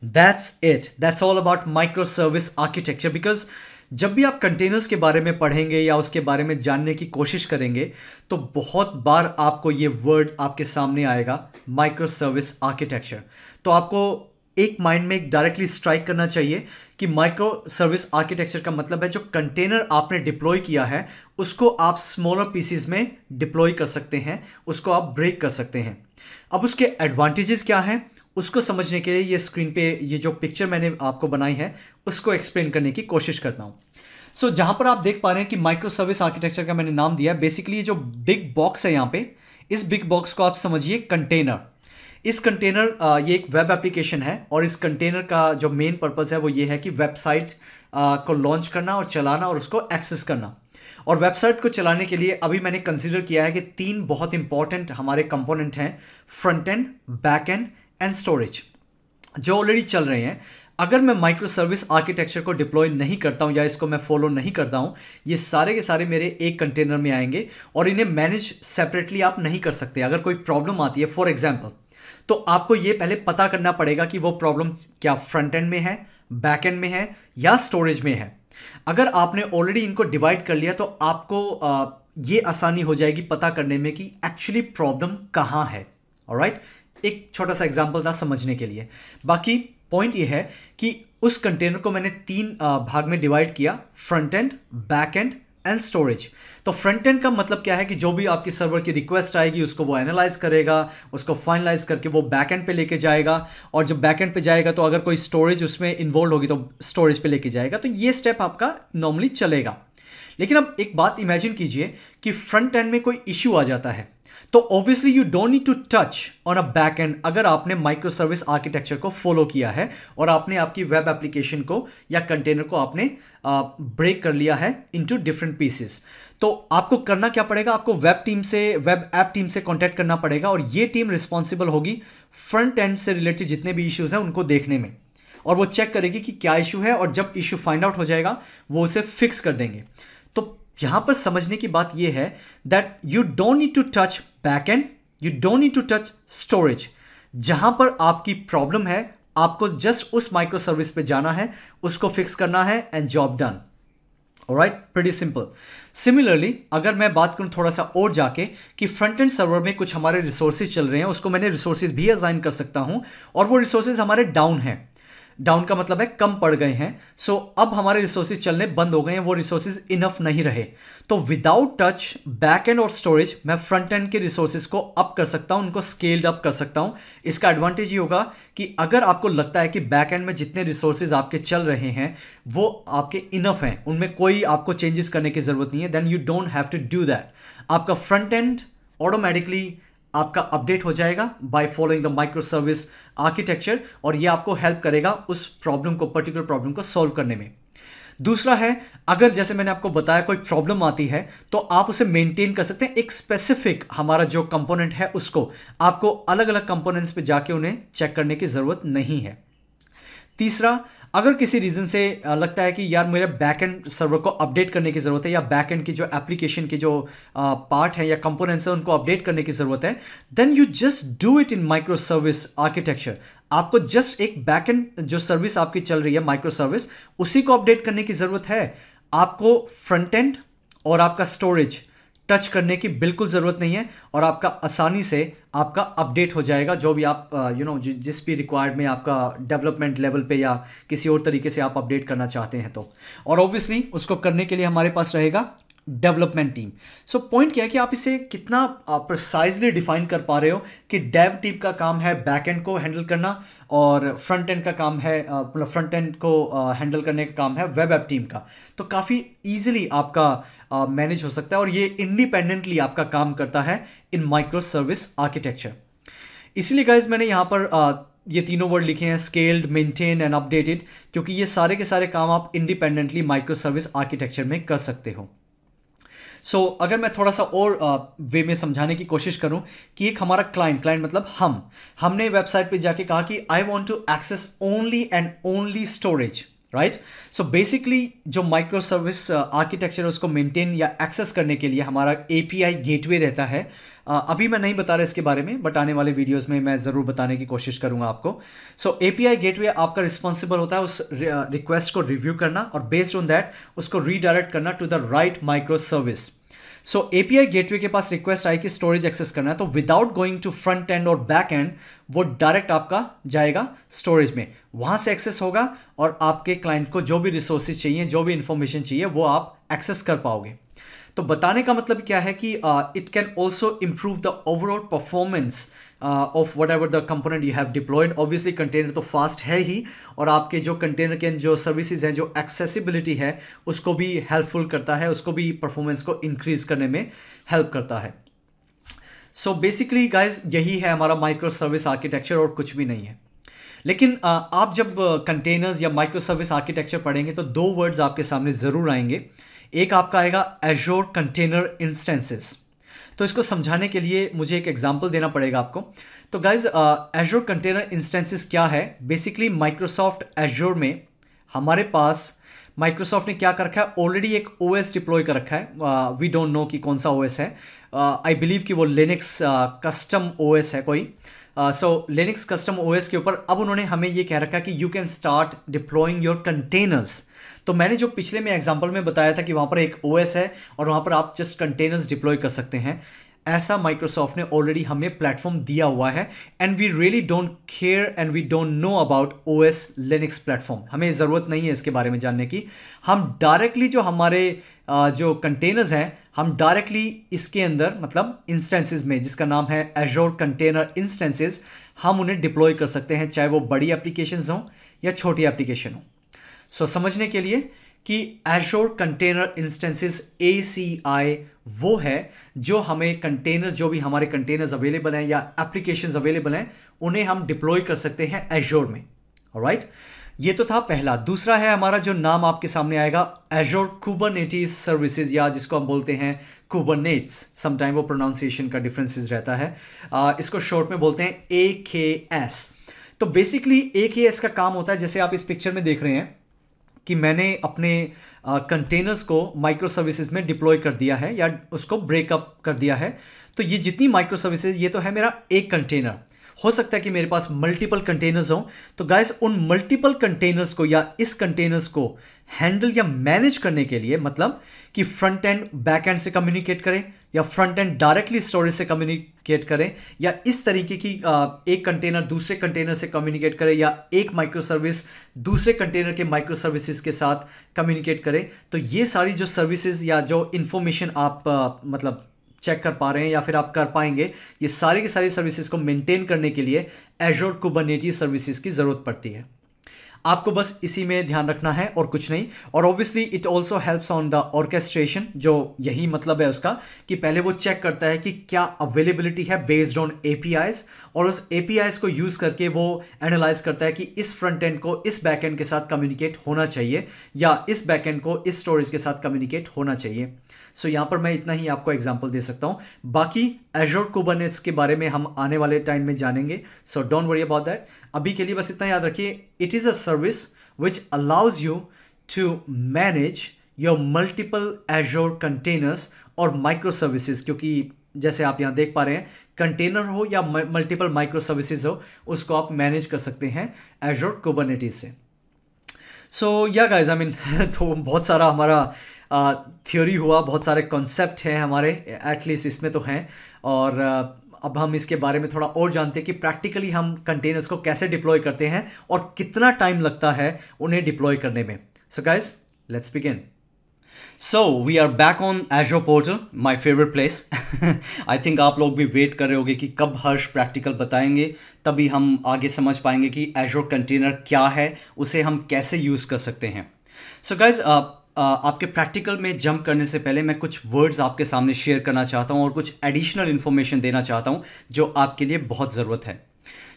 That's it, that's all about micro service architecture. Because जब भी आप कंटेनर्स के बारे में पढ़ेंगे या उसके बारे में जानने की कोशिश करेंगे तो बहुत बार आपको ये वर्ड आपके सामने आएगा, माइक्रो सर्विस आर्किटेक्चर। तो आपको एक माइंड में एक डायरेक्टली स्ट्राइक करना चाहिए कि माइक्रो सर्विस आर्किटेक्चर का मतलब है जो कंटेनर आपने डिप्लॉय किया है उसको आप स्मॉलर पीसीज में डिप्लॉय कर सकते हैं, उसको आप ब्रेक कर सकते हैं। अब उसके एडवांटेजेस क्या हैं उसको समझने के लिए ये स्क्रीन पे ये जो पिक्चर मैंने आपको बनाई है उसको एक्सप्लेन करने की कोशिश करता हूँ। सो जहाँ पर आप देख पा रहे हैं कि माइक्रो सर्विस आर्किटेक्चर का मैंने नाम दिया है, बेसिकली ये जो बिग बॉक्स है यहाँ पे, इस बिग बॉक्स को आप समझिए कंटेनर। इस कंटेनर ये एक वेब एप्लीकेशन है और इस कंटेनर का जो मेन पर्पस है वो ये है कि वेबसाइट को लॉन्च करना और चलाना और उसको एक्सेस करना। और वेबसाइट को चलाने के लिए अभी मैंने कंसीडर किया है कि 3 बहुत इंपॉर्टेंट हमारे कंपोनेंट हैं, front end, back end and storage, जो ऑलरेडी चल रहे हैं। अगर मैं माइक्रो सर्विस आर्किटेक्चर को डिप्लॉय नहीं करता हूं या इसको मैं फॉलो नहीं करता हूं, ये सारे के सारे मेरे एक कंटेनर में आएंगे और इन्हें मैनेज सेपरेटली आप नहीं कर सकते। अगर कोई प्रॉब्लम आती है फॉर एग्जाम्पल, तो आपको ये पहले पता करना पड़ेगा कि वो प्रॉब्लम क्या फ्रंट एंड में है, बैक एंड में है या स्टोरेज में है। अगर आपने ऑलरेडी इनको डिवाइड कर लिया तो आपको ये आसानी हो जाएगी पता करने में कि एक्चुअली प्रॉब्लम कहाँ है। ऑलराइट, एक छोटा सा एग्जांपल था समझने के लिए। बाकी पॉइंट ये है कि उस कंटेनर को मैंने 3 भाग में डिवाइड किया, front end, back end and storage. तो फ्रंट एंड का मतलब क्या है कि जो भी आपकी सर्वर की रिक्वेस्ट आएगी उसको वो एनालाइज करेगा, उसको फाइनलाइज करके वो बैक एंड पे लेके जाएगा, और जब बैक एंड पे जाएगा तो अगर कोई स्टोरेज उसमें इन्वॉल्व होगी तो स्टोरेज पे लेके जाएगा। तो ये स्टेप आपका नॉर्मली चलेगा। लेकिन अब एक बात इमेजिन कीजिए कि फ्रंट एंड में कोई इश्यू आ जाता है, तो obviously you don't need to touch on a back end अगर आपने माइक्रो सर्विस आर्किटेक्चर को फॉलो किया है और आपने आपकी वेब एप्लीकेशन को या कंटेनर को आपने ब्रेक कर लिया है इनटू डिफरेंट पीसेस। तो आपको करना क्या पड़ेगा, आपको वेब ऐप टीम से कॉन्टैक्ट करना पड़ेगा और ये टीम रिस्पॉन्सिबल होगी फ्रंट एंड से रिलेटेड जितने भी इश्यूज हैं उनको देखने में, और वो चेक करेगी कि क्या इशू है, और जब इशू फाइंड आउट हो जाएगा वो उसे फिक्स कर देंगे। तो यहां पर समझने की बात यह है that you don't need to touch back end, you don't need to touch storage. जहां पर आपकी प्रॉब्लम है आपको जस्ट उस माइक्रो सर्विस पे जाना है, उसको फिक्स करना है and job done. Alright, pretty simple. Similarly अगर मैं बात करूं थोड़ा सा और जाके कि फ्रंट एंड सर्वर में कुछ हमारे रिसोर्सेज चल रहे हैं, उसको मैंने रिसोर्सेज भी असाइन कर सकता हूं, और वो रिसोर्सेज हमारे डाउन हैं। डाउन का मतलब है कम पड़ गए हैं। सो अब हमारे रिसोर्सेज चलने बंद हो गए हैं, वो रिसोर्सेज इनफ नहीं रहे। तो विदाउट टच बैक एंड और स्टोरेज मैं फ्रंट एंड के रिसोर्सेज को अप कर सकता हूं, उनको स्केल्ड अप कर सकता हूं। इसका एडवांटेज ये होगा कि अगर आपको लगता है कि बैक एंड में जितने रिसोर्सेज आपके चल रहे हैं वो आपके इनफ हैं, उनमें कोई आपको चेंजेस करने की जरूरत नहीं है, then you don't have to do that. आपका फ्रंट एंड ऑटोमेटिकली आपका अपडेट हो जाएगा by following the micro service architecture, और ये आपको हेल्प करेगा उस प्रॉब्लम को, पर्टिकुलर प्रॉब्लम को सॉल्व करने में। दूसरा है, अगर जैसे मैंने आपको बताया कोई प्रॉब्लम आती है तो आप उसे मेंटेन कर सकते हैं। एक स्पेसिफिक हमारा जो कंपोनेंट है उसको आपको अलग अलग कंपोनेंट्स पे जाके उन्हें चेक करने की जरूरत नहीं है। तीसरा, अगर किसी रीजन से लगता है कि यार मेरे बैकएंड सर्वर को अपडेट करने की ज़रूरत है या बैकएंड की जो एप्लीकेशन की जो पार्ट है या कंपोनेंट्स है उनको अपडेट करने की ज़रूरत है, then you just do it in micro service architecture. आपको जस्ट एक बैकएंड जो सर्विस आपकी चल रही है माइक्रो सर्विस, उसी को अपडेट करने की ज़रूरत है। आपको फ्रंट एंड और आपका स्टोरेज टच करने की बिल्कुल ज़रूरत नहीं है, और आपका आसानी से आपका अपडेट हो जाएगा जो भी आप जिस भी रिक्वायर्ड में आपका डेवलपमेंट लेवल पे या किसी और तरीके से आप अपडेट करना चाहते हैं तो। और ऑब्वियसली उसको करने के लिए हमारे पास रहेगा डेवलपमेंट टीम। सो पॉइंट क्या है कि आप इसे कितना प्रिसाइजली डिफाइन कर पा रहे हो कि डेव टीम का काम है बैक एंड को हैंडल करना और फ्रंट एंड का काम है, मतलब फ्रंट एंड को हैंडल करने का काम है वेब ऐप टीम का। तो काफ़ी ईजिली आपका मैनेज हो सकता है और ये इंडिपेंडेंटली आपका काम करता है इन माइक्रो सर्विस आर्किटेक्चर। इसीलिए गाइज मैंने यहाँ पर ये तीनों वर्ड लिखे हैं, स्केल्ड, मेंटेन एंड अपडेटेड, क्योंकि ये सारे के सारे काम आप इंडिपेंडेंटली माइक्रो सर्विस आर्किटेक्चर में कर सकते हो। सो अगर मैं थोड़ा सा और वे में समझाने की कोशिश करूं कि एक हमारा क्लाइंट मतलब हमने वेबसाइट पे जाके कहा कि I want to access only and only storage, right. So basically जो माइक्रो सर्विस आर्किटेक्चर है उसको मेंटेन या एक्सेस करने के लिए हमारा एपीआई गेटवे रहता है। अभी मैं नहीं बता रहा इसके बारे में, बट आने वाले वीडियोस में मैं ज़रूर बताने की कोशिश करूंगा आपको। सो एपीआई गेटवे आपका रिस्पॉन्सिबल होता है उस रिक्वेस्ट को रिव्यू करना और बेस्ड ऑन दैट उसको रीडायरेक्ट करना to the right micro service. So API gateway के पास रिक्वेस्ट आई कि स्टोरेज एक्सेस करना है, तो without going to front end और बैक एंड वो डायरेक्ट आपका जाएगा स्टोरेज में, वहां से एक्सेस होगा और आपके क्लाइंट को जो भी रिसोर्सेज चाहिए, जो भी इंफॉर्मेशन चाहिए, वो आप एक्सेस कर पाओगे। तो बताने का मतलब क्या है कि it can also improve the overall performance of whatever the component you have deployed. Obviously container तो फास्ट है ही, और आपके जो कंटेनर के जो सर्विसेज हैं, जो एक्सेसिबिलिटी है, उसको भी हेल्पफुल करता है, उसको भी परफॉर्मेंस को इंक्रीज करने में हेल्प करता है। सो बेसिकली गाइज यही है हमारा माइक्रो सर्विस आर्किटेक्चर और कुछ भी नहीं है। लेकिन आप जब कंटेनर्स या माइक्रो सर्विस आर्किटेक्चर पढ़ेंगे तो दो वर्ड्स आपके सामने ज़रूर आएंगे। एक आपका आएगा एजोर कंटेनर इंस्टेंसेस। तो इसको समझाने के लिए मुझे एक एग्जांपल देना पड़ेगा आपको। तो गाइज एजोर कंटेनर इंस्टेंसेस क्या है? बेसिकली माइक्रोसॉफ्ट एजोर में हमारे पास माइक्रोसॉफ्ट ने क्या कर रखा है, ऑलरेडी एक ओएस डिप्लॉय कर रखा है। वी डोंट नो कि कौन सा ओएस है। आई बिलीव कि वो लिनक्स कस्टम ओएस है कोई। सो लिनक्स कस्टम ओएस के ऊपर अब उन्होंने हमें ये कह रखा है कि you can start deploying your containers. तो मैंने जो पिछले में एग्जांपल में बताया था कि वहाँ पर एक ओएस है और वहाँ पर आप जस्ट कंटेनर्स डिप्लॉय कर सकते हैं, ऐसा माइक्रोसॉफ्ट ने ऑलरेडी हमें प्लेटफॉर्म दिया हुआ है। And we really don't care and we don't know about OS Linux platform. हमें ज़रूरत नहीं है इसके बारे में जानने की। हम डायरेक्टली जो हमारे जो कंटेनर्स हैं, हम डायरेक्टली इसके अंदर मतलब इंस्टेंसेस में, जिसका नाम है एजोर कंटेनर इंस्टेंसेस, हम उन्हें डिप्लॉय कर सकते हैं, चाहे वो बड़ी एप्लीकेशंस हों या छोटी एप्लीकेशन हो। सो समझने के लिए कि एजोर कंटेनर इंस्टेंसेस ACI वो है जो हमें कंटेनर्स, जो भी हमारे कंटेनर्स अवेलेबल हैं या एप्लीकेशंस अवेलेबल हैं, उन्हें हम डिप्लॉय कर सकते हैं एजोर में। ऑलराइट, ये तो था पहला। दूसरा है हमारा जो नाम आपके सामने आएगा, एजोर कुबरनेटिस सर्विसेज, या जिसको हम बोलते हैं कुबरनेट्स। समटाइम वो प्रोनाउंसिएशन का डिफरेंसेस रहता है। इसको शॉर्ट में बोलते हैं AKS। तो बेसिकली AKS का काम होता है, जैसे आप इस पिक्चर में देख रहे हैं कि मैंने अपने कंटेनर्स को माइक्रो सर्विसेज में डिप्लॉय कर दिया है या उसको ब्रेकअप कर दिया है। तो ये जितनी माइक्रो सर्विसेज, ये तो है मेरा एक कंटेनर। हो सकता है कि मेरे पास मल्टीपल कंटेनर्स हों, तो गाइस उन मल्टीपल कंटेनर्स को या इस कंटेनर्स को हैंडल या मैनेज करने के लिए, मतलब कि फ्रंट एंड बैक एंड से कम्युनिकेट करें या फ्रंट एंड डायरेक्टली स्टोरेज से कम्युनिकेट करें, या इस तरीके की एक कंटेनर दूसरे कंटेनर से कम्युनिकेट करे, या एक माइक्रो सर्विस दूसरे कंटेनर के माइक्रो सर्विसेज के साथ कम्युनिकेट करे। तो ये सारी जो सर्विसेज या जो इंफॉर्मेशन आप मतलब चेक कर पा रहे हैं या फिर आप कर पाएंगे, ये सारी की सारी सर्विसेज को मेंटेन करने के लिए एजोर कुबरनेटिस सर्विसेज की ज़रूरत पड़ती है। आपको बस इसी में ध्यान रखना है और कुछ नहीं। और obviously it also helps on the orchestration, जो यही मतलब है उसका कि पहले वो चेक करता है कि क्या अवेलेबिलिटी है बेस्ड ऑन APIs, और उस APIs को यूज़ करके वो एनालाइज करता है कि इस फ्रंट एंड को इस बैक एंड के साथ कम्युनिकेट होना चाहिए या इस बैक एंड को इस स्टोरेज के साथ कम्युनिकेट होना चाहिए। सो यहाँ पर मैं इतना ही आपको एग्जांपल दे सकता हूँ। बाकी एजोर कुबरनेट्स के बारे में हम आने वाले टाइम में जानेंगे, so don't worry about that. अभी के लिए बस इतना याद रखिए, it is a service which allows you to manage your multiple Azure containers और माइक्रो सर्विसेज, क्योंकि जैसे आप यहाँ देख पा रहे हैं, कंटेनर हो या मल्टीपल माइक्रो सर्विसेज हो, उसको आप मैनेज कर सकते हैं एजोर कुबरनेटिस से। सो या गाइज, आई मीन तो बहुत सारा हमारा थ्योरी हुआ, बहुत सारे कॉन्सेप्ट हैं हमारे, एटलीस्ट इसमें तो हैं। और अब हम इसके बारे में थोड़ा और जानते हैं कि प्रैक्टिकली हम कंटेनर्स को कैसे डिप्लॉय करते हैं और कितना टाइम लगता है उन्हें डिप्लॉय करने में। So guys, let's begin. So we are back on Azure portal, my favourite place. I think आप लोग भी वेट कर रहे होंगे कि कब हर्ष प्रैक्टिकल बताएंगे, तभी हम आगे समझ पाएंगे कि एजोर कंटेनर क्या है, उसे हम कैसे यूज़ कर सकते हैं। सो गाइज, आपके प्रैक्टिकल में जंप करने से पहले मैं कुछ वर्ड्स आपके सामने शेयर करना चाहता हूं और कुछ एडिशनल इन्फॉर्मेशन देना चाहता हूं जो आपके लिए बहुत ज़रूरत है।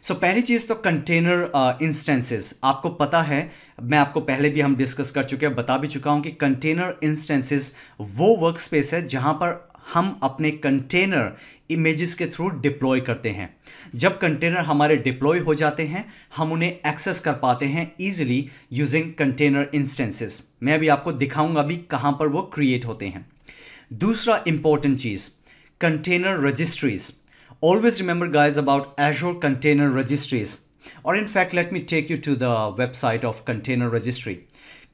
सो पहली चीज़ तो कंटेनर इंस्टेंसेस। आपको पता है, मैं आपको पहले भी हम डिस्कस कर चुके हैं, बता भी चुका हूं कि कंटेनर इंस्टेंसेस वो वर्क स्पेस है जहां पर हम अपने कंटेनर इमेजेस के थ्रू डिप्लॉय करते हैं। जब कंटेनर हमारे डिप्लॉय हो जाते हैं हम उन्हें एक्सेस कर पाते हैं ईजिली यूजिंग कंटेनर इंस्टेंसेस। मैं अभी आपको दिखाऊंगा भी कहाँ पर वो क्रिएट होते हैं। दूसरा इंपॉर्टेंट चीज़, container registries. Always remember guys about Azure container registries, और in fact let me take you to the website of container registry.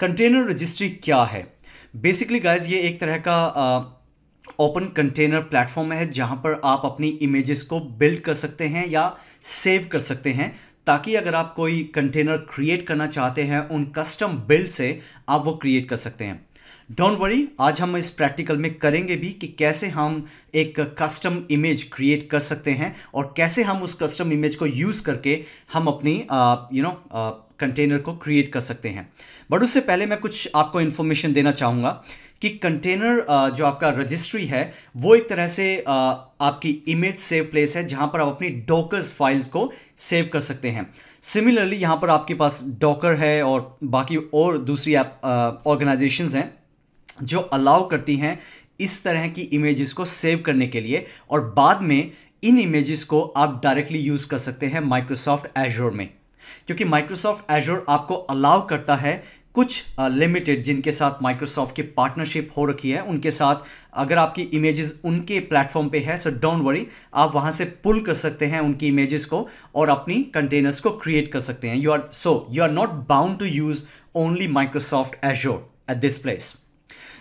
Container registry क्या है? बेसिकली गाइज ये एक तरह का ओपन कंटेनर प्लेटफॉर्म है जहां पर आप अपनी इमेजेस को बिल्ड कर सकते हैं या सेव कर सकते हैं, ताकि अगर आप कोई कंटेनर क्रिएट करना चाहते हैं उन कस्टम बिल्ड से आप वो क्रिएट कर सकते हैं। डोंट वरी, आज हम इस प्रैक्टिकल में करेंगे भी कि कैसे हम एक कस्टम इमेज क्रिएट कर सकते हैं और कैसे हम उस कस्टम इमेज को यूज़ करके हम अपनी कंटेनर को क्रिएट कर सकते हैं। बट उससे पहले मैं कुछ आपको इन्फॉर्मेशन देना चाहूँगा कि कंटेनर जो आपका रजिस्ट्री है वो एक तरह से आपकी इमेज सेव प्लेस है जहाँ पर आप अपनी डॉकर्स फाइल्स को सेव कर सकते हैं। सिमिलरली यहाँ पर आपके पास डॉकर है और बाकी और दूसरी ऐप ऑर्गेनाइजेशंस हैं जो अलाउ करती हैं इस तरह की इमेजेस को सेव करने के लिए, और बाद में इन इमेजेस को आप डायरेक्टली यूज़ कर सकते हैं माइक्रोसॉफ्ट एज़्योर में, क्योंकि माइक्रोसॉफ्ट एज़्योर आपको अलाउ करता है कुछ लिमिटेड जिनके साथ माइक्रोसॉफ्ट की पार्टनरशिप हो रखी है उनके साथ, अगर आपकी इमेजेस उनके प्लेटफॉर्म पे है सो डोंट वरी, आप वहाँ से पुल कर सकते हैं उनकी इमेजेस को और अपनी कंटेनर्स को क्रिएट कर सकते हैं। You are not bound to use only Microsoft Azure at this place.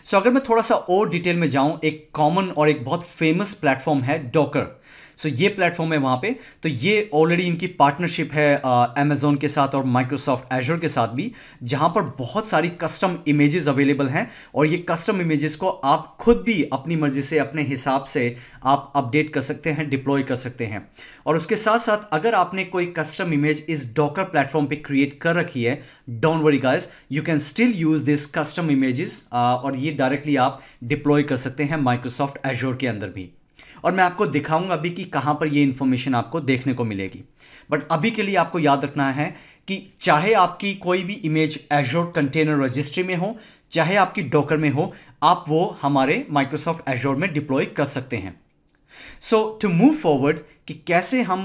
So अगर मैं थोड़ा सा और डिटेल में जाऊं, एक कॉमन और एक बहुत फेमस प्लेटफॉर्म है डॉकर। सो ये प्लेटफॉर्म है वहाँ पे, तो ये ऑलरेडी इनकी पार्टनरशिप है अमेजोन के साथ और माइक्रोसॉफ्ट एज़्योर के साथ भी, जहाँ पर बहुत सारी कस्टम इमेजेस अवेलेबल हैं और ये कस्टम इमेजेस को आप खुद भी अपनी मर्जी से अपने हिसाब से आप अपडेट कर सकते हैं, डिप्लॉय कर सकते हैं। और उसके साथ साथ अगर आपने कोई कस्टम इमेज इस डॉकर प्लेटफॉर्म पे क्रिएट कर रखी है, don't worry guys, you can still use this custom images और ये डायरेक्टली आप डिप्लॉय कर सकते हैं माइक्रोसॉफ्ट एज़्योर के अंदर भी। और मैं आपको दिखाऊंगा भी कि कहाँ पर ये इन्फॉर्मेशन आपको देखने को मिलेगी। बट अभी के लिए आपको याद रखना है कि चाहे आपकी कोई भी इमेज एज़्योर कंटेनर रजिस्ट्री में हो, चाहे आपकी डॉकर में हो, आप वो हमारे माइक्रोसॉफ्ट एज़्योर में डिप्लॉय कर सकते हैं। सो टू मूव फॉरवर्ड कि कैसे हम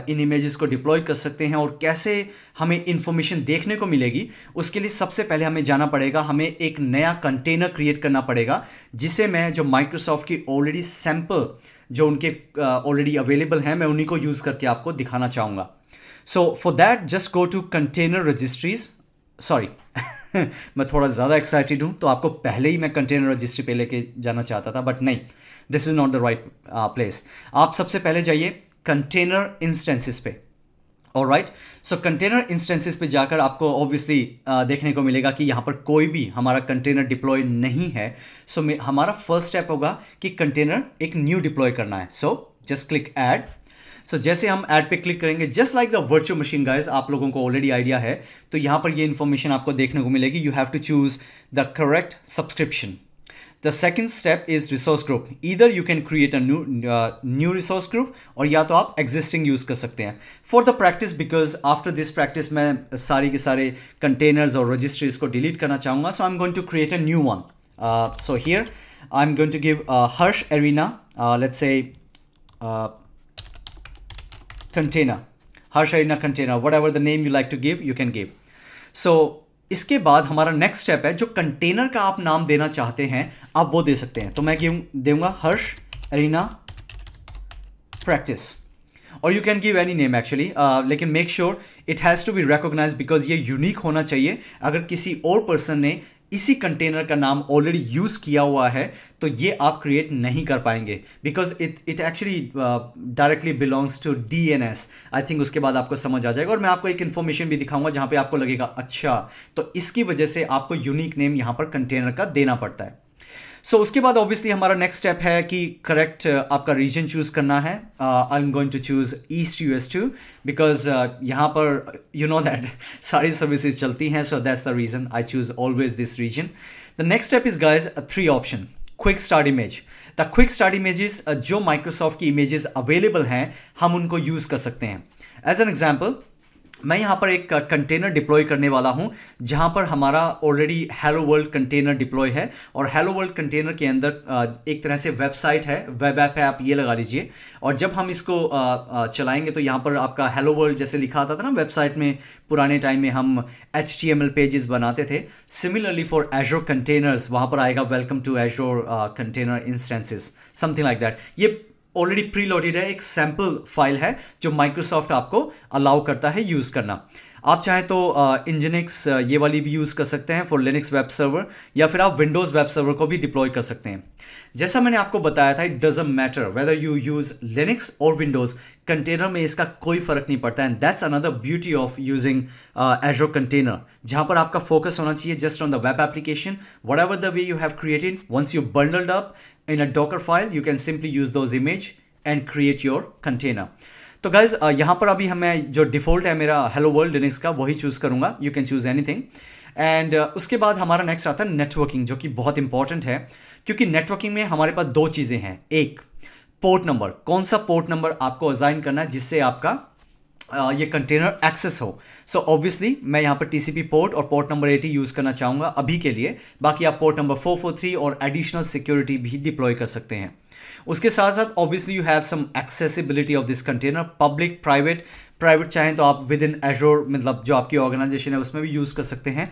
इन इमेजेस को डिप्लॉय कर सकते हैं और कैसे हमें इंफॉर्मेशन देखने को मिलेगी, उसके लिए सबसे पहले हमें जाना पड़ेगा, हमें एक नया कंटेनर क्रिएट करना पड़ेगा, जिसे मैं जो माइक्रोसॉफ्ट की ऑलरेडी सैम्पल जो उनके ऑलरेडी अवेलेबल हैं मैं उन्हीं को यूज़ करके आपको दिखाना चाहूँगा। So for that just go to container registries. Sorry मैं थोड़ा ज़्यादा एक्साइटेड हूँ, तो आपको पहले ही मैं कंटेनर रजिस्ट्री पे लेके जाना चाहता था, बट नहीं, this is not the right place. आप सबसे पहले जाइए कंटेनर इंस्टेंसेस पे। ऑलराइट, सो कंटेनर इंस्टेंसेस पे जाकर आपको ऑब्वियसली देखने को मिलेगा कि यहाँ पर कोई भी हमारा कंटेनर डिप्लॉय नहीं है। सो हमारा फर्स्ट स्टेप होगा कि कंटेनर एक न्यू डिप्लॉय करना है। So just click add. So जैसे हम ऐड पे क्लिक करेंगे, just like the virtual machine guys, आप लोगों को ऑलरेडी आइडिया है, तो यहाँ पर ये इन्फॉर्मेशन आपको देखने को मिलेगी। You have to choose the correct subscription. The second step is resource group. Either you can create a new resource group और या तो आप existing use कर सकते हैं। For the practice, because after this practice मैं सारी के सारे containers और registries को delete करना चाहूँगा, so I'm going to create a new one. So here I'm going to give Harsh Arena, let's say container, Harsh Arena container, whatever the name you like to give, you can give. So इसके बाद हमारा next step है, जो container का आप नाम देना चाहते हैं आप वो दे सकते हैं। तो मैं दूंगा हर्ष एरिना प्रैक्टिस, और you can give any name actually, लेकिन make sure it has to be recognize, because ये यूनिक होना चाहिए। अगर किसी और पर्सन ने इसी कंटेनर का नाम ऑलरेडी यूज़ किया हुआ है तो ये आप क्रिएट नहीं कर पाएंगे, because it actually directly belongs to DNS। I think उसके बाद आपको समझ आ जाएगा, और मैं आपको एक इन्फॉर्मेशन भी दिखाऊंगा जहाँ पे आपको लगेगा अच्छा, तो इसकी वजह से आपको यूनिक नेम यहाँ पर कंटेनर का देना पड़ता है। सो उसके बाद ऑब्वियसली हमारा नेक्स्ट स्टेप है कि करेक्ट आपका रीजन चूज़ करना है। I am going to choose east US2 because यहाँ पर यू नो दैट सारी सर्विसेज चलती हैं, so that's the reason I choose always this region. The next step is guys 3 option. Quick start image. The quick start images जो Microsoft की images available हैं हम उनको यूज़ कर सकते हैं। एज एन एग्जाम्पल मैं यहाँ पर एक कंटेनर डिप्लॉय करने वाला हूँ जहाँ पर हमारा already hello world container deploy है, और हेलो वर्ल्ड कंटेनर के अंदर एक तरह से वेबसाइट है, वेब ऐप है, आप ये लगा लीजिए। और जब हम इसको चलाएंगे तो यहाँ पर आपका हेलो वर्ल्ड जैसे लिखा आता था ना वेबसाइट में, पुराने टाइम में हम HTML पेजेस बनाते थे, सिमिलरली फॉर एजोर कंटेनर्स वहाँ पर आएगा welcome to Azure container instances, something like that. ये ऑलरेडी प्री लोडेड है, एक सैम्पल फाइल है जो माइक्रोसॉफ्ट आपको अलाउ करता है यूज़ करना। आप चाहें तो इंजीनिक्स ये वाली भी यूज़ कर सकते हैं फॉर लिनक्स वेब सर्वर, या फिर आप विंडोज़ वेब सर्वर को भी डिप्लॉय कर सकते हैं। जैसा मैंने आपको बताया था, it doesn't matter whether you use Linux और विंडोज़, कंटेनर में इसका कोई फ़र्क नहीं पड़ता। And that's another beauty of using Azure container, जहाँ पर आपका फोकस होना चाहिए just on the web application. Whatever the way you have created, once you bundled up in a Docker file, you can simply use those image and create your container. तो guys यहाँ पर अभी हमें जो default है मेरा hello world Linux का, वही चूज़ करूँगा। You can choose anything. And उसके बाद हमारा नेक्स्ट आता है नेटवर्किंग, जो कि बहुत इंपॉर्टेंट है, क्योंकि नेटवर्किंग में हमारे पास दो चीज़ें हैं। एक, पोर्ट नंबर, कौन सा पोर्ट नंबर आपको असाइन करना है जिससे आपका ये कंटेनर एक्सेस हो। सो ऑब्वियसली मैं यहाँ पर TCP पोर्ट और पोर्ट नंबर 80 यूज़ करना चाहूँगा अभी के लिए। बाकी आप पोर्ट नंबर 443 और एडिशनल सिक्योरिटी भी डिप्लॉय कर सकते हैं। उसके साथ साथ obviously you have some accessibility of this container, public, private चाहें तो आप विद इन एजोर, मतलब जो आपकी ऑर्गेनाइजेशन है उसमें भी यूज़ कर सकते हैं।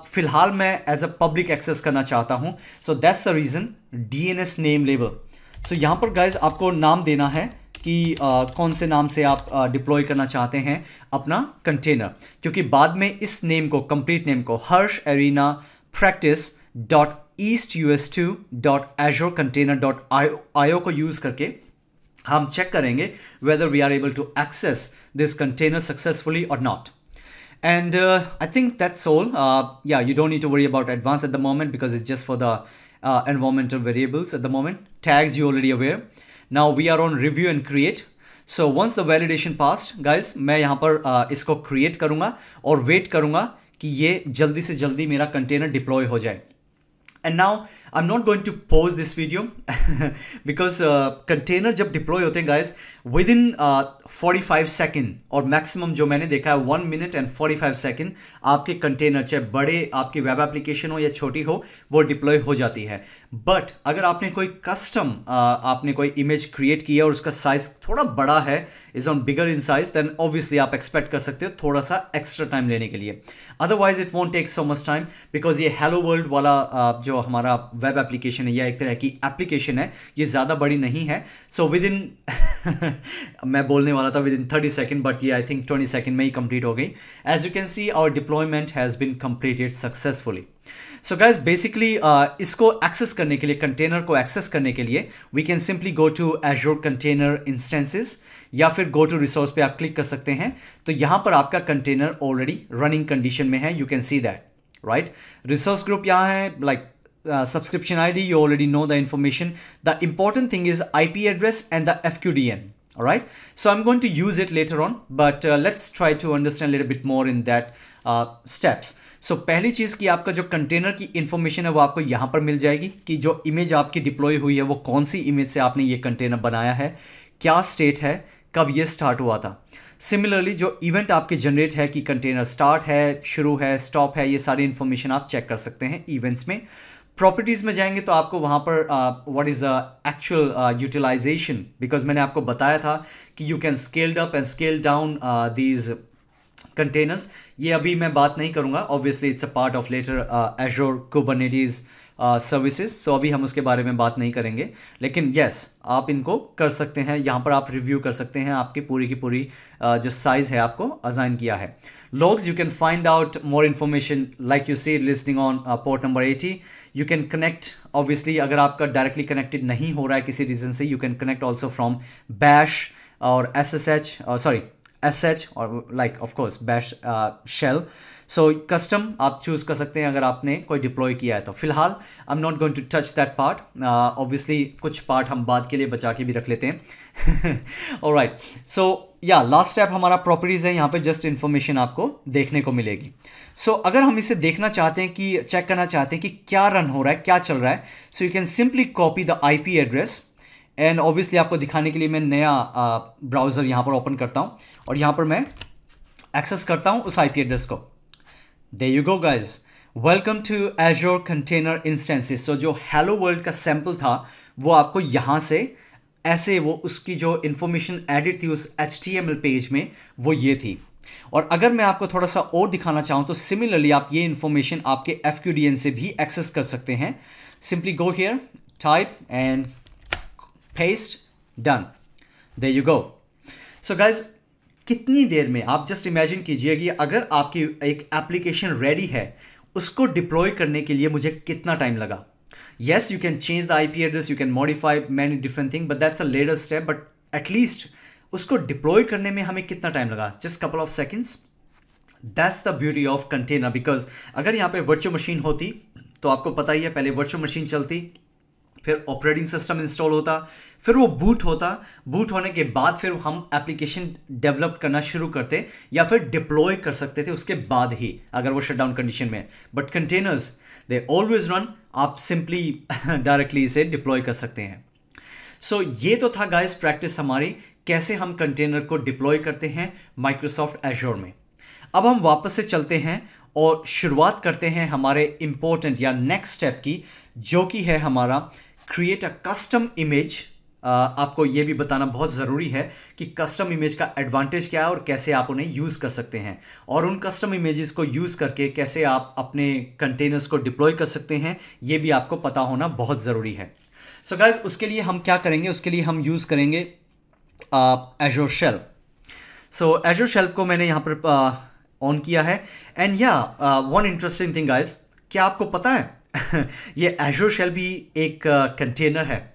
फिलहाल मैं एज अ पब्लिक एक्सेस करना चाहता हूँ, so that's the reason DNS name label. So यहाँ पर गाइज आपको नाम देना है कि कौन से नाम से आप डिप्लॉय करना चाहते हैं अपना कंटेनर, क्योंकि बाद में इस नेम को, कंप्लीट नेम को हर्ष एरिना प्रैक्टिस eastus2.azurecontainer.io को यूज़ करके हम चेक करेंगे whether we are able to access this container successfully or not. And I think that's all. Yeah, you don't need to worry about advanced at the moment because it's just for the environmental variables at the moment. Tags you already aware. Now we are on review and create. So once the validation passed, guys, मैं यहाँ पर इसको create करूँगा और wait करूँगा कि ये जल्दी से जल्दी मेरा कंटेनर डिप्लॉय हो जाए। And now I'm not going to pause this video because container जब डिप्लॉय होते हैं गाइज within 45 सेकेंड, और मैक्सिमम जो मैंने देखा है 1 minute and 45 सेकेंड आपके कंटेनर, चाहे बड़े आपकी वेब एप्लीकेशन हो या छोटी हो, वो डिप्लॉय हो जाती है। बट अगर आपने कोई कस्टम आपने कोई इमेज क्रिएट किया और उसका साइज थोड़ा बड़ा है, is on bigger in size, then obviously आप एक्सपेक्ट कर सकते हो थोड़ा सा एक्स्ट्रा टाइम लेने के लिए। Otherwise it won't take so much time because ये हेलो वर्ल्ड वाला जो हमारा वेब एप्लीकेशन है या एक तरह की एप्लीकेशन है, ये ज़्यादा बड़ी नहीं है। सो विद इन मैं बोलने वाला था विद इन 30 सेकेंड, बट ये आई थिंक 20 सेकेंड में ही कंप्लीट हो गई। As you can see our deployment has been completed successfully. So guys basically इसको एक्सेस करने के लिए, कंटेनर को एक्सेस करने के लिए, we can simply go to Azure container instances या फिर गो टू रिसोर्स पे आप क्लिक कर सकते हैं। तो यहाँ पर आपका कंटेनर ऑलरेडी रनिंग कंडीशन में है, you can see that, right. Resource group यहाँ है, like subscription ID, you already know the information. The important thing is IP address and the FQDN. All right, so I'm going to use it later on, but let's try to understand a little bit more in that steps. So पहली चीज़ कि आपका जो container की information है वो आपको यहाँ पर मिल जाएगी कि जो इमेज आपकी डिप्लॉय हुई है वो कौन सी इमेज से आपने ये कंटेनर बनाया है, क्या स्टेट है, कब ये स्टार्ट हुआ था। सिमिलरली जो इवेंट आपके जनरेट है कि कंटेनर स्टार्ट है, शुरू है, स्टॉप है, ये सारी इन्फॉर्मेशन आप चेक कर सकते हैं इवेंट्स में। प्रॉपर्टीज़ में जाएंगे तो आपको वहाँ पर what is the actual utilization, because मैंने आपको बताया था कि you can scaled up and scale down these containers. ये अभी मैं बात नहीं करूँगा, obviously it's a part of later Azure Kubernetes services, so अभी हम उसके बारे में बात नहीं करेंगे। लेकिन येस, आप इनको कर सकते हैं, यहाँ पर आप रिव्यू कर सकते हैं आपकी पूरी की पूरी जो साइज़ है आपको असाइन किया है। logs, you can find out more information like you see listening on port number 80. You can connect, obviously अगर आपका directly connected नहीं हो रहा है किसी reason से, you can connect also from bash और SSH, SH और like of course bash shell. So custom आप choose कर सकते हैं अगर आपने कोई deploy किया है तो। फिलहाल I'm not going to touch that part. Obviously कुछ part हम बाद के लिए बचा के भी रख लेते हैं। Alright, so या लास्ट स्टेप हमारा प्रॉपर्टीज़ है, यहाँ पे जस्ट इन्फॉर्मेशन आपको देखने को मिलेगी। सो अगर हम इसे देखना चाहते हैं कि चेक करना चाहते हैं कि क्या रन हो रहा है, क्या चल रहा है, so you can simply copy the IP address and obviously आपको दिखाने के लिए मैं नया ब्राउज़र यहाँ पर ओपन करता हूँ और यहाँ पर मैं एक्सेस करता हूं उस आईपी एड्रेस को। There you go guys, welcome to Azure container instances. तो जो हेलो वर्ल्ड का सैंपल था वो आपको यहाँ से ऐसे वो उसकी जो इन्फॉर्मेशन एडिट थी उस HTML पेज में वो ये थी। और अगर मैं आपको थोड़ा सा और दिखाना चाहूँ तो सिमिलरली आप ये इन्फॉर्मेशन आपके FQDN से भी एक्सेस कर सकते हैं। Simply go here, type and paste, done, there you go. So guys, कितनी देर में आप जस्ट इमेजिन कीजिए कि अगर आपकी एक एप्लीकेशन रेडी है, उसको डिप्लॉय करने के लिए मुझे कितना टाइम लगा। Yes, you can change the IP address, you can modify many different things, but that's a later step. But at least उसको डिप्लॉय करने में हमें कितना टाइम लगा? Just couple of seconds. That's the beauty of container. Because अगर यहाँ पे virtual machine होती तो आपको पता ही है, पहले वर्चुअल मशीन चलती, फिर ऑपरेटिंग सिस्टम इंस्टॉल होता, फिर वो बूट होता, बूट होने के बाद फिर हम एप्लीकेशन डेवलप करना शुरू करते या फिर डिप्लॉय कर सकते थे उसके बाद ही, अगर वो शटडाउन कंडीशन में। But containers they always run, आप सिंपली डायरेक्टली इसे डिप्लॉय कर सकते हैं। सो ये तो था गाइस प्रैक्टिस हमारी, कैसे हम कंटेनर को डिप्लॉय करते हैं माइक्रोसॉफ्ट एज़्योर में। अब हम वापस से चलते हैं और शुरुआत करते हैं हमारे इंपॉर्टेंट या नेक्स्ट स्टेप की, जो कि है हमारा क्रिएट अ कस्टम इमेज। आपको ये भी बताना बहुत ज़रूरी है कि कस्टम इमेज का एडवांटेज क्या है और कैसे आप उन्हें यूज़ कर सकते हैं, और उन कस्टम इमेजेस को यूज़ करके कैसे आप अपने कंटेनर्स को डिप्लॉय कर सकते हैं, ये भी आपको पता होना बहुत ज़रूरी है। सो गाइज, उसके लिए हम क्या करेंगे? उसके लिए हम यूज़ करेंगे एज़्योर शेल। सो एज़्योर शेल को मैंने यहाँ पर ऑन किया है। एंड या वन इंटरेस्टिंग थिंग गाइज, क्या आपको पता है ये एज़्योर शेल भी एक कंटेनर है।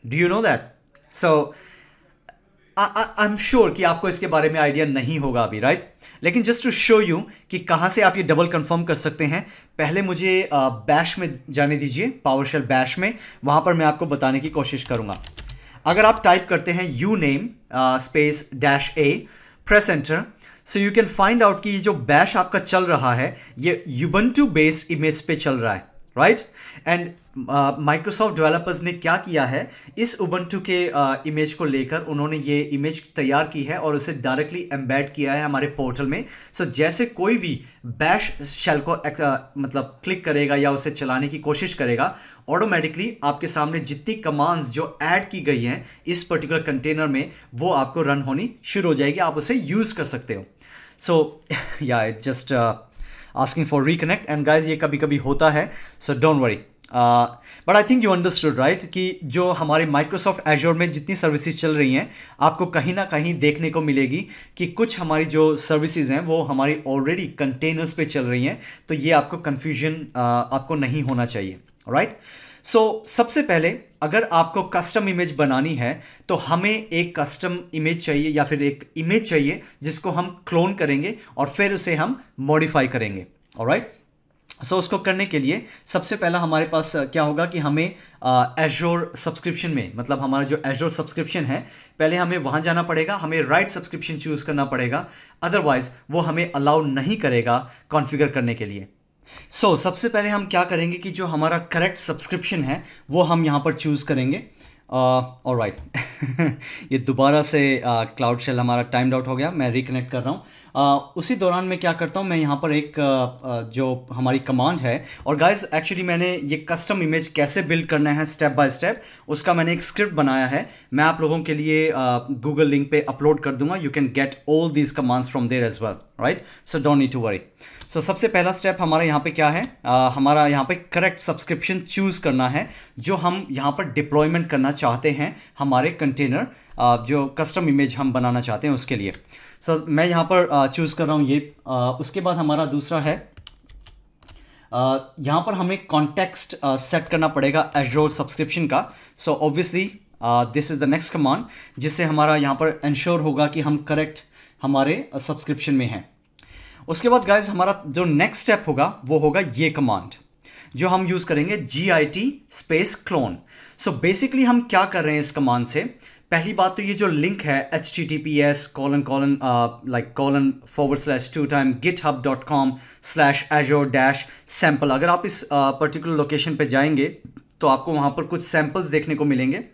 Do you know that? So I am sure कि आपको इसके बारे में आइडिया नहीं होगा अभी, राइट? लेकिन जस्ट टू शो यू कि कहाँ से आप ये डबल कंफर्म कर सकते हैं, पहले मुझे बैश में जाने दीजिए, पावरशेल बैश में। वहाँ पर मैं आपको बताने की कोशिश करूँगा। अगर आप टाइप करते हैं uname space -a, press enter, so you can find out कि ये जो बैश आपका चल रहा है ये यूबंटू बेस्ड इमेज पे चल रहा है, राइट? एंड माइक्रोसॉफ्ट डेवलपर्स ने क्या किया है, इस उबंटू के इमेज को लेकर उन्होंने ये इमेज तैयार की है और उसे डायरेक्टली एम्बेड किया है हमारे पोर्टल में। सो जैसे कोई भी बैश शेल को मतलब क्लिक करेगा या उसे चलाने की कोशिश करेगा, ऑटोमेटिकली आपके सामने जितनी कमांड्स जो ऐड की गई हैं इस पर्टिकुलर कंटेनर में वो आपको रन होनी शुरू हो जाएगी, आप उसे यूज़ कर सकते हो। सो या it just asking for reconnect, and guys ये कभी कभी होता है, सो don't worry. But I think you understood, right, कि जो हमारे माइक्रोसॉफ्ट एज़्योर में जितनी सर्विसेज चल रही हैं, आपको कहीं ना कहीं देखने को मिलेगी कि कुछ हमारी जो सर्विसेज हैं वो हमारी ऑलरेडी कंटेनर्स पे चल रही हैं। तो ये आपको कन्फ्यूजन आपको नहीं होना चाहिए, राइट? सो सबसे पहले अगर आपको कस्टम इमेज बनानी है तो हमें एक कस्टम इमेज चाहिए या फिर एक इमेज चाहिए जिसको हम क्लोन करेंगे और फिर उसे हम मॉडिफाई करेंगे, ऑलराइट? सो उसको करने के लिए सबसे पहला हमारे पास क्या होगा कि हमें एज़्योर सब्सक्रिप्शन में, मतलब हमारा जो एज़्योर सब्सक्रिप्शन है, पहले हमें वहाँ जाना पड़ेगा, हमें राइट सब्सक्रिप्शन चूज़ करना पड़ेगा, अदरवाइज वो हमें अलाउ नहीं करेगा कॉन्फ़िगर करने के लिए। सो सबसे पहले हम क्या करेंगे कि जो हमारा करेक्ट सब्सक्रिप्शन है वो हम यहाँ पर चूज़ करेंगे। ऑलराइट ये दोबारा से क्लाउड शेल हमारा टाइम्ड आउट हो गया, मैं रिकनेक्ट कर रहा हूँ। उसी दौरान मैं क्या करता हूँ, मैं यहाँ पर एक जो हमारी कमांड है, और गाइस एक्चुअली मैंने ये कस्टम इमेज कैसे बिल्ड करना है स्टेप बाय स्टेप, उसका मैंने एक स्क्रिप्ट बनाया है, मैं आप लोगों के लिए गूगल लिंक पे अपलोड कर दूंगा। You can get all these commands from there as well, right? So don't need to worry. So सबसे पहला स्टेप हमारा यहाँ पे क्या है, हमारा यहाँ पे करेक्ट सब्सक्रिप्शन चूज़ करना है जो हम यहाँ पर डिप्लॉयमेंट करना चाहते हैं हमारे कंटेनर, जो कस्टम इमेज हम बनाना चाहते हैं उसके लिए। सो मैं यहाँ पर चूज़ कर रहा हूँ ये। उसके बाद हमारा दूसरा है, यहाँ पर हमें कॉन्टेक्स्ट सेट करना पड़ेगा एज़्योर सब्सक्रिप्शन का। So obviously this is the next command जिससे हमारा यहाँ पर इंश्योर होगा कि हम करेक्ट हमारे सब्सक्रिप्शन में हैं। उसके बाद गाइज हमारा जो नेक्स्ट स्टेप होगा वो होगा ये कमांड जो हम यूज़ करेंगे, git space clone. So basically हम क्या कर रहे हैं इस कमांड से, पहली बात तो ये जो लिंक है https://github.com/azure-sample, अगर आप इस पर्टिकुलर लोकेशन पे जाएंगे तो आपको वहाँ पर कुछ सैम्पल्स देखने को मिलेंगे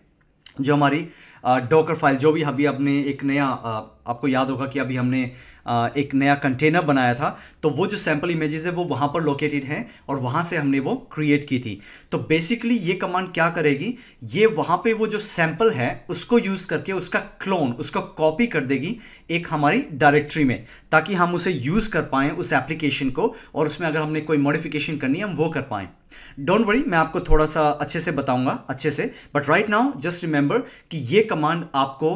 जो हमारी डॉकर फाइल जो भी अभी हमने एक नया आपको याद होगा कि अभी हमने एक नया कंटेनर बनाया था, तो वो जो सैम्पल इमेजेस है वो वहाँ पर लोकेटेड हैं और वहाँ से हमने वो क्रिएट की थी। तो बेसिकली ये कमांड क्या करेगी, ये वहाँ पे वो जो सैम्पल है उसको यूज़ करके उसका क्लोन, उसको कॉपी कर देगी एक हमारी डायरेक्टरी में, ताकि हम उसे यूज़ कर पाएँ उस एप्लीकेशन को, और उसमें अगर हमने कोई मॉडिफिकेशन करनी है हम वो कर पाएँ। डोंट वरी, मैं आपको थोड़ा सा अच्छे से बताऊंगा अच्छे से, but right now just remember कि ये कमांड आपको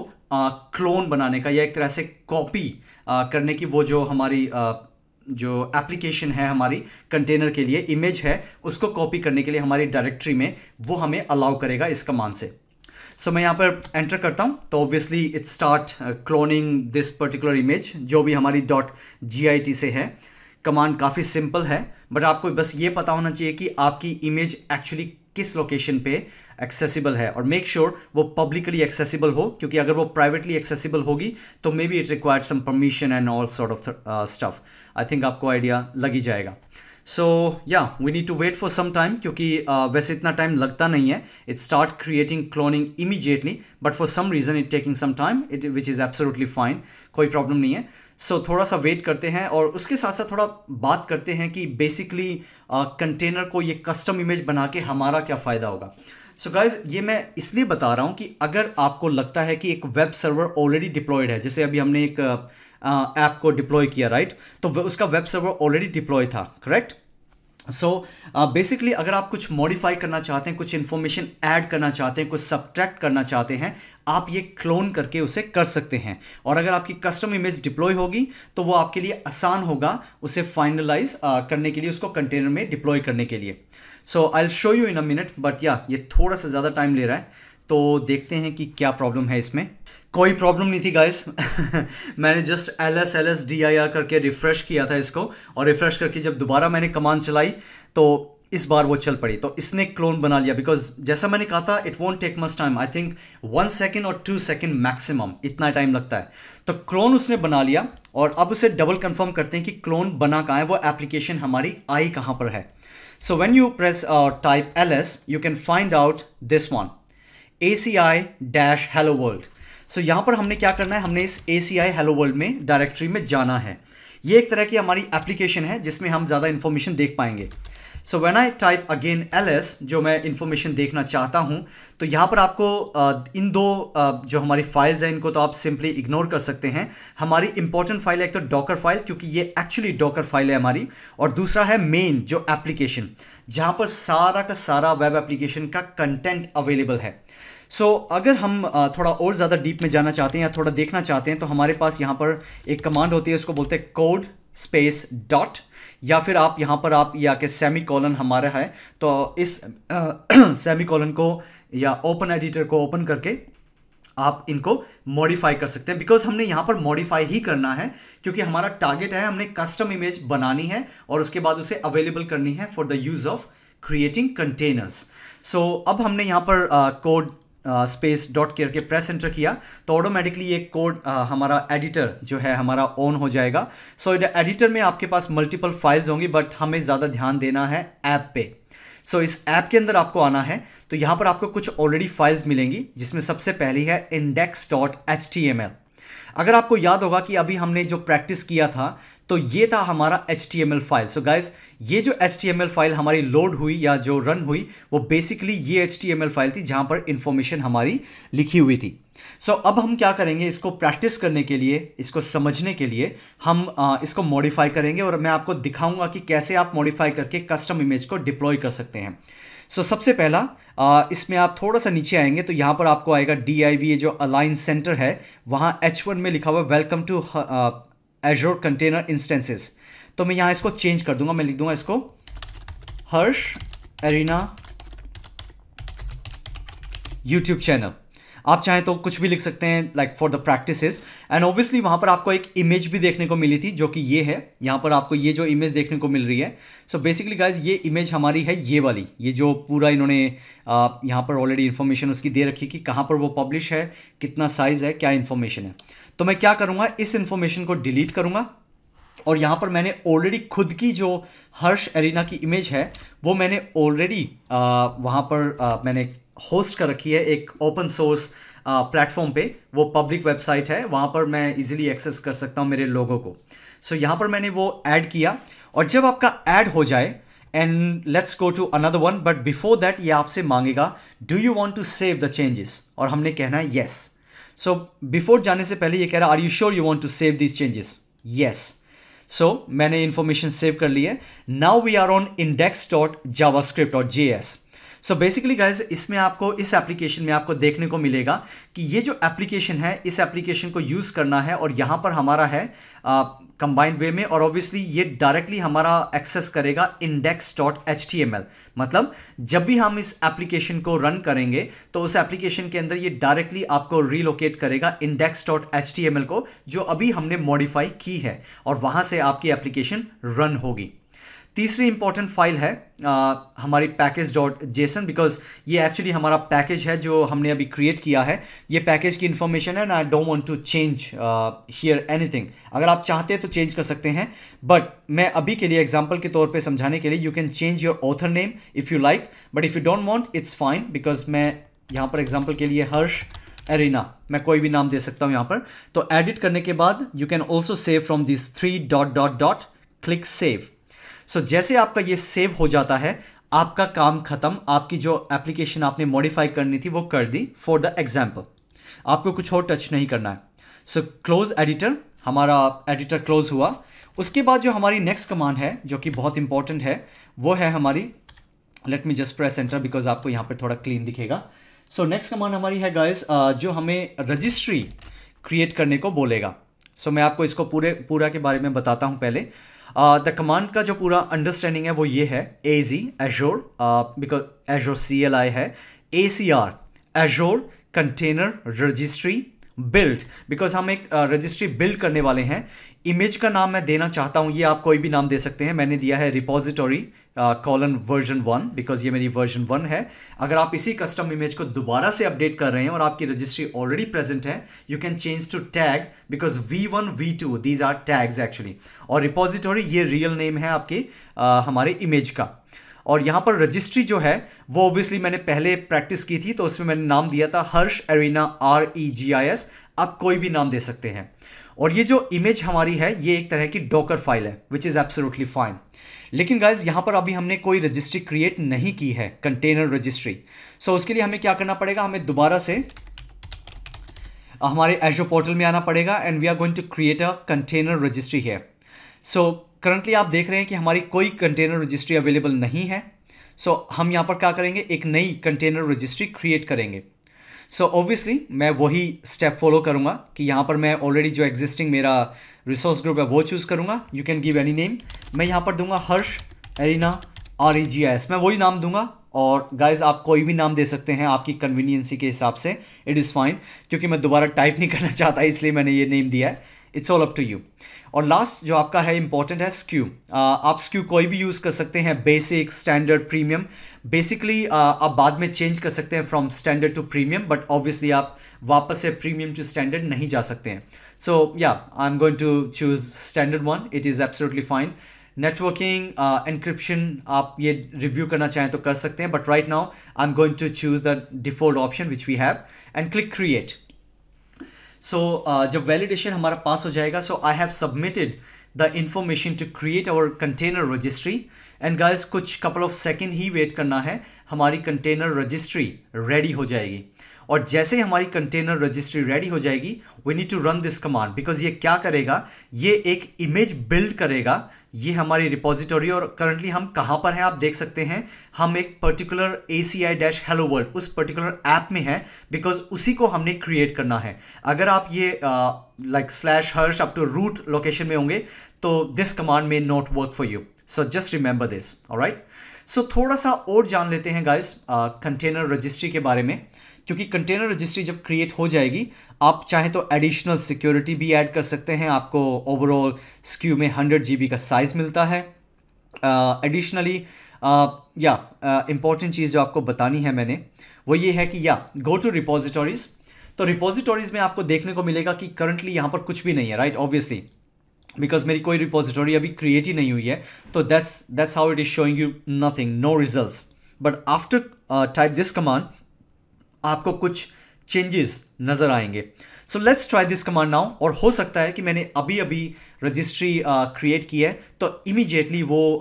क्लोन बनाने का या एक तरह से कॉपी करने की, वो जो हमारी जो एप्लीकेशन है हमारी कंटेनर के लिए इमेज है उसको कॉपी करने के लिए हमारी डायरेक्टरी में वो हमें अलाउ करेगा इस कमांड से। सो मैं यहाँ पर एंटर करता हूँ तो obviously it start cloning this particular image जो भी हमारी .git से है। कमांड काफ़ी सिंपल है, बट आपको बस ये पता होना चाहिए कि आपकी इमेज एक्चुअली किस लोकेशन पे एक्सेसिबल है, और मेक श्योर वो पब्लिकली एक्सेसिबल हो, क्योंकि अगर वो प्राइवेटली एक्सेसिबल होगी तो maybe it required some permission and all sort of stuff. I think आपको आइडिया लग ही जाएगा। So yeah we need to wait for some time, क्योंकि वैसे इतना टाइम लगता नहीं है। It start creating cloning immediately, but for some reason it taking some time, it which is absolutely fine, कोई प्रॉब्लम नहीं है। सो थोड़ा सा वेट करते हैं और उसके साथ साथ थोड़ा बात करते हैं कि बेसिकली कंटेनर को ये कस्टम इमेज बना के हमारा क्या फ़ायदा होगा। सो गाइज, ये मैं इसलिए बता रहा हूँ कि अगर आपको लगता है कि एक वेब सर्वर ऑलरेडी डिप्लॉयड है, जैसे अभी हमने एक ऐप को डिप्लॉय किया, राइट, तो उसका वेब सर्वर ऑलरेडी डिप्लॉय था, करेक्ट। सो बेसिकली अगर आप कुछ मॉडिफाई करना चाहते हैं, कुछ इन्फॉर्मेशन ऐड करना चाहते हैं, कुछ सब्ट्रैक्ट करना चाहते हैं, आप ये क्लोन करके उसे कर सकते हैं। और अगर आपकी कस्टम इमेज डिप्लॉय होगी तो वो आपके लिए आसान होगा उसे फाइनलाइज करने के लिए, उसको कंटेनर में डिप्लॉय करने के लिए। So I will show you in a minute, but या ये थोड़ा सा ज़्यादा टाइम ले रहा है, तो देखते हैं कि क्या प्रॉब्लम है इसमें। कोई प्रॉब्लम नहीं थी गाइस मैंने जस्ट LSDIR करके रिफ़्रेश किया था इसको, और रिफ़्रेश करके जब दोबारा मैंने कमांड चलाई तो इस बार वो चल पड़ी, तो इसने क्लोन बना लिया। बिकॉज जैसा मैंने कहा था, it won't take much time, I think 1 second और 2 सेकेंड मैक्सिमम, इतना टाइम लगता है। तो क्लोन उसने बना लिया, और अब उसे डबल कंफर्म करते हैं कि क्लोन बना कहाँ है, वो एप्लीकेशन हमारी आई कहाँ पर है। So when you press type LS, you can find out this one, ACI-Hello World। सो यहाँ पर हमने क्या करना है, हमने इस ACI Hello World में डायरेक्टरी में जाना है। ये एक तरह की हमारी एप्लीकेशन है जिसमें हम ज़्यादा इन्फॉर्मेशन देख पाएंगे। So when I type again LS, जो मैं इन्फॉर्मेशन देखना चाहता हूँ, तो यहाँ पर आपको इन दो जो हमारी फाइल्स हैं इनको तो आप सिंपली इग्नोर कर सकते हैं। हमारी इंपॉर्टेंट फाइल है एक तो डॉकर फाइल, क्योंकि ये एक्चुअली डॉकर फाइल है हमारी, और दूसरा है मेन जो एप्लीकेशन, जहाँ पर सारा का सारा वेब एप्लीकेशन का कंटेंट अवेलेबल है। सो अगर हम थोड़ा और ज़्यादा डीप में जाना चाहते हैं या थोड़ा देखना चाहते हैं, तो हमारे पास यहाँ पर एक कमांड होती है, उसको बोलते हैं कोड स्पेस डॉट, या फिर आप यहाँ पर आप या के सेमी कॉलन हमारा है, तो इस सेमी कॉलन को या ओपन एडिटर को ओपन करके आप इनको मॉडिफाई कर सकते हैं। बिकॉज हमने यहाँ पर मॉडिफाई ही करना है, क्योंकि हमारा टारगेट है, हमने कस्टम इमेज बनानी है और उसके बाद उसे अवेलेबल करनी है for the use of creating containers. So अब हमने यहाँ पर कोड स्पेस डॉट करके प्रेस एंटर किया, तो ऑटोमेटिकली ये कोड हमारा एडिटर जो है हमारा ऑन हो जाएगा। सो एडिटर में आपके पास मल्टीपल फाइल्स होंगी, बट हमें ज़्यादा ध्यान देना है ऐप पे। सो इस ऐप के अंदर आपको आना है, तो यहाँ पर आपको कुछ ऑलरेडी फाइल्स मिलेंगी, जिसमें सबसे पहली है index.html। अगर आपको याद होगा कि अभी हमने जो प्रैक्टिस किया था, तो ये था हमारा HTML फाइल। सो गाइज, ये जो HTML फाइल हमारी लोड हुई या जो रन हुई, वो बेसिकली ये HTML फाइल थी जहाँ पर इंफॉर्मेशन हमारी लिखी हुई थी। सो अब हम क्या करेंगे, इसको प्रैक्टिस करने के लिए, इसको समझने के लिए हम इसको मॉडिफाई करेंगे, और मैं आपको दिखाऊंगा कि कैसे आप मॉडिफाई करके कस्टम इमेज को डिप्लॉय कर सकते हैं। सो सबसे पहला इसमें आप थोड़ा सा नीचे आएंगे तो यहाँ पर आपको आएगा DIV, ये जो अलाइन सेंटर है, वहाँ H1 में लिखा हुआ welcome to Azure container instances. तो मैं यहाँ इसको चेंज कर दूंगा, मैं लिख दूंगा इसको हर्ष एरिना यूट्यूब चैनल। आप चाहें तो कुछ भी लिख सकते हैं, like for the practices. And obviously वहाँ पर आपको एक इमेज भी देखने को मिली थी, जो कि ये है। यहाँ पर आपको ये जो इमेज देखने को मिल रही है, सो बेसिकली गाइज ये इमेज हमारी है ये वाली, ये जो पूरा इन्होंने यहाँ पर ऑलरेडी इन्फॉर्मेशन उसकी दे रखी कि कहाँ पर वो पब्लिश है, कितना साइज़ है, क्या इन्फॉर्मेशन है। तो मैं क्या करूँगा, इस इन्फॉर्मेशन को डिलीट करूँगा, और यहाँ पर मैंने ऑलरेडी खुद की जो हर्ष एरिना की इमेज है वो मैंने ऑलरेडी वहाँ पर मैंने होस्ट कर रखी है एक ओपन सोर्स प्लेटफॉर्म पे। वो पब्लिक वेबसाइट है, वहाँ पर मैं इजीली एक्सेस कर सकता हूँ मेरे लोगों को। सो यहाँ पर मैंने वो ऐड किया, और जब आपका ऐड हो जाए, and let's go to another one, but before that ये आपसे मांगेगा do you want to save the changes, और हमने कहना है येस। सो बिफोर जाने से पहले ये कह रहा are you sure you want to save these changes, yes. So मैंने इंफॉर्मेशन सेव कर ली है। Now we are on index.javascript.js। So basically guys इसमें आपको, इस एप्लीकेशन में आपको देखने को मिलेगा कि ये जो एप्लीकेशन है, इस एप्लीकेशन को यूज़ करना है, और यहाँ पर हमारा है कंबाइंड वे में, और ऑब्वियसली ये डायरेक्टली हमारा एक्सेस करेगा index.html। मतलब जब भी हम इस एप्लीकेशन को रन करेंगे तो उस एप्लीकेशन के अंदर ये डायरेक्टली आपको रीलोकेट करेगा index.html को, जो अभी हमने मॉडिफाई की है, और वहाँ से आपकी एप्लीकेशन रन होगी। तीसरी इंपॉर्टेंट फाइल है हमारी package.json, बिकॉज ये एक्चुअली हमारा पैकेज है जो हमने अभी क्रिएट किया है। ये पैकेज की इंफॉर्मेशन है, and I don't want to change here anything. अगर आप चाहते हैं तो चेंज कर सकते हैं, बट मैं अभी के लिए एग्जांपल के तौर पे समझाने के लिए you can change your author name if you like, but if you don't want it's fine, because मैं यहाँ पर एग्जाम्पल के लिए हर्ष एरिना मैं कोई भी नाम दे सकता हूँ यहाँ पर। तो एडिट करने के बाद you can also save from this 3 ... click save. So जैसे आपका ये सेव हो जाता है, आपका काम खत्म, आपकी जो एप्लीकेशन आपने मॉडिफाई करनी थी वो कर दी फॉर द एग्जाम्पल, आपको कुछ और टच नहीं करना है। सो क्लोज एडिटर, हमारा एडिटर क्लोज हुआ। उसके बाद जो हमारी नेक्स्ट कमांड है जो कि बहुत इंपॉर्टेंट है वो है हमारी, late me just press enter because आपको यहाँ पर थोड़ा क्लीन दिखेगा। सो नेक्स्ट कमांड हमारी है गाइस जो हमें रजिस्ट्री क्रिएट करने को बोलेगा। सो मैं आपको इसको पूरा के बारे में बताता हूँ पहले। द कमांड का जो पूरा अंडरस्टैंडिंग है वो ये है, AZ Azure, because Azure CLI है, ACR Azure container registry build, because हम एक रजिस्ट्री बिल्ड करने वाले हैं। इमेज का नाम मैं देना चाहता हूँ, ये आप कोई भी नाम दे सकते हैं, मैंने दिया है रिपोजिटरी version 1 बिकॉज ये मेरी वर्जन 1 है। अगर आप इसी कस्टम इमेज को दोबारा से अपडेट कर रहे हैं और आपकी रजिस्ट्री ऑलरेडी प्रेजेंट है, you can change to tag, because V1 V2 these are tags actually, और रिपोजिटरी ये रियल नेम है आपके हमारे इमेज का। और यहाँ पर रजिस्ट्री जो है वो ऑब्वियसली मैंने पहले प्रैक्टिस की थी, तो उसमें मैंने नाम दिया था हर्ष एरिना REGIS, आप कोई भी नाम दे सकते हैं। और ये जो इमेज हमारी है ये एक तरह की डॉकर फाइल है विच इज़ एब्सोल्युटली फाइन। लेकिन गाइज यहाँ पर अभी हमने कोई रजिस्ट्री क्रिएट नहीं की है, कंटेनर रजिस्ट्री। सो उसके लिए हमें क्या करना पड़ेगा, हमें दोबारा से हमारे एजोर पोर्टल में आना पड़ेगा, and we are going to create a container registry है। सो करंटली आप देख रहे हैं कि हमारी कोई कंटेनर रजिस्ट्री अवेलेबल नहीं है। सो हम यहाँ पर क्या करेंगे, एक नई कंटेनर रजिस्ट्री क्रिएट करेंगे। सो ऑब्वियसली मैं वही स्टेप फॉलो करूँगा कि यहाँ पर मैं ऑलरेडी जो एग्जिस्टिंग मेरा रिसोर्स ग्रुप है वो चूज़ करूँगा। You can give any name, मैं यहाँ पर दूंगा हर्ष एरिना REGIS, मैं वही नाम दूंगा। और गाइज आप कोई भी नाम दे सकते हैं आपकी कन्वीनियंसी के हिसाब से, इट इज़ फाइन, क्योंकि मैं दोबारा टाइप नहीं करना चाहता इसलिए मैंने ये नेम दिया है। It's all up to you. और लास्ट जो आपका है इंपॉर्टेंट है SKU। आप SKU कोई भी यूज़ कर सकते हैं, बेसिक, स्टैंडर्ड, प्रीमियम। बेसिकली आप बाद में चेंज कर सकते हैं from standard to premium, but obviously आप वापस से प्रीमियम टू स्टैंडर्ड नहीं जा सकते हैं। सो या I am going to choose standard one, it is absolutely fine. Networking, encryption आप ये रिव्यू करना चाहें तो कर सकते हैं, but right now I am going to choose the default option which we have and click create. So जब validation हमारा पास हो जाएगा, so I have submitted the information to create our container registry, and guys कुछ couple of second ही wait करना है, हमारी container registry ready हो जाएगी। और जैसे ही हमारी कंटेनर रजिस्ट्री रेडी हो जाएगी, we need to run this command, because ये क्या करेगा, ये एक इमेज बिल्ड करेगा। ये हमारी रिपोजिटरी, और करंटली हम कहाँ पर हैं आप देख सकते हैं, हम एक पर्टिकुलर ACI-Hello World उस पर्टिकुलर ऐप में है, बिकॉज उसी को हमने क्रिएट करना है। अगर आप ये like /Harsh up to root location में होंगे तो this command may not work for you, so just remember this, alright. So थोड़ा सा और जान लेते हैं गाइस कंटेनर रजिस्ट्री के बारे में, क्योंकि कंटेनर रजिस्ट्री जब क्रिएट हो जाएगी, आप चाहें तो एडिशनल सिक्योरिटी भी ऐड कर सकते हैं। आपको ओवरऑल SKU में 100 GB का साइज़ मिलता है। एडिशनली इम्पॉर्टेंट चीज़ जो आपको बतानी है मैंने, वो ये है कि गो टू रिपोजिटरीज। तो रिपोजिटरीज में आपको देखने को मिलेगा कि करंटली यहाँ पर कुछ भी नहीं है, राइट, ऑब्वियसली। बिकॉज मेरी कोई रिपोजिटरी अभी क्रिएट ही नहीं हुई है, तो that's how it is showing you nothing, no results. But after type this command आपको कुछ चेंजेस नज़र आएंगे। So let's try this command now. और हो सकता है कि मैंने अभी अभी रजिस्ट्री क्रिएट की है तो इमीडिएटली वो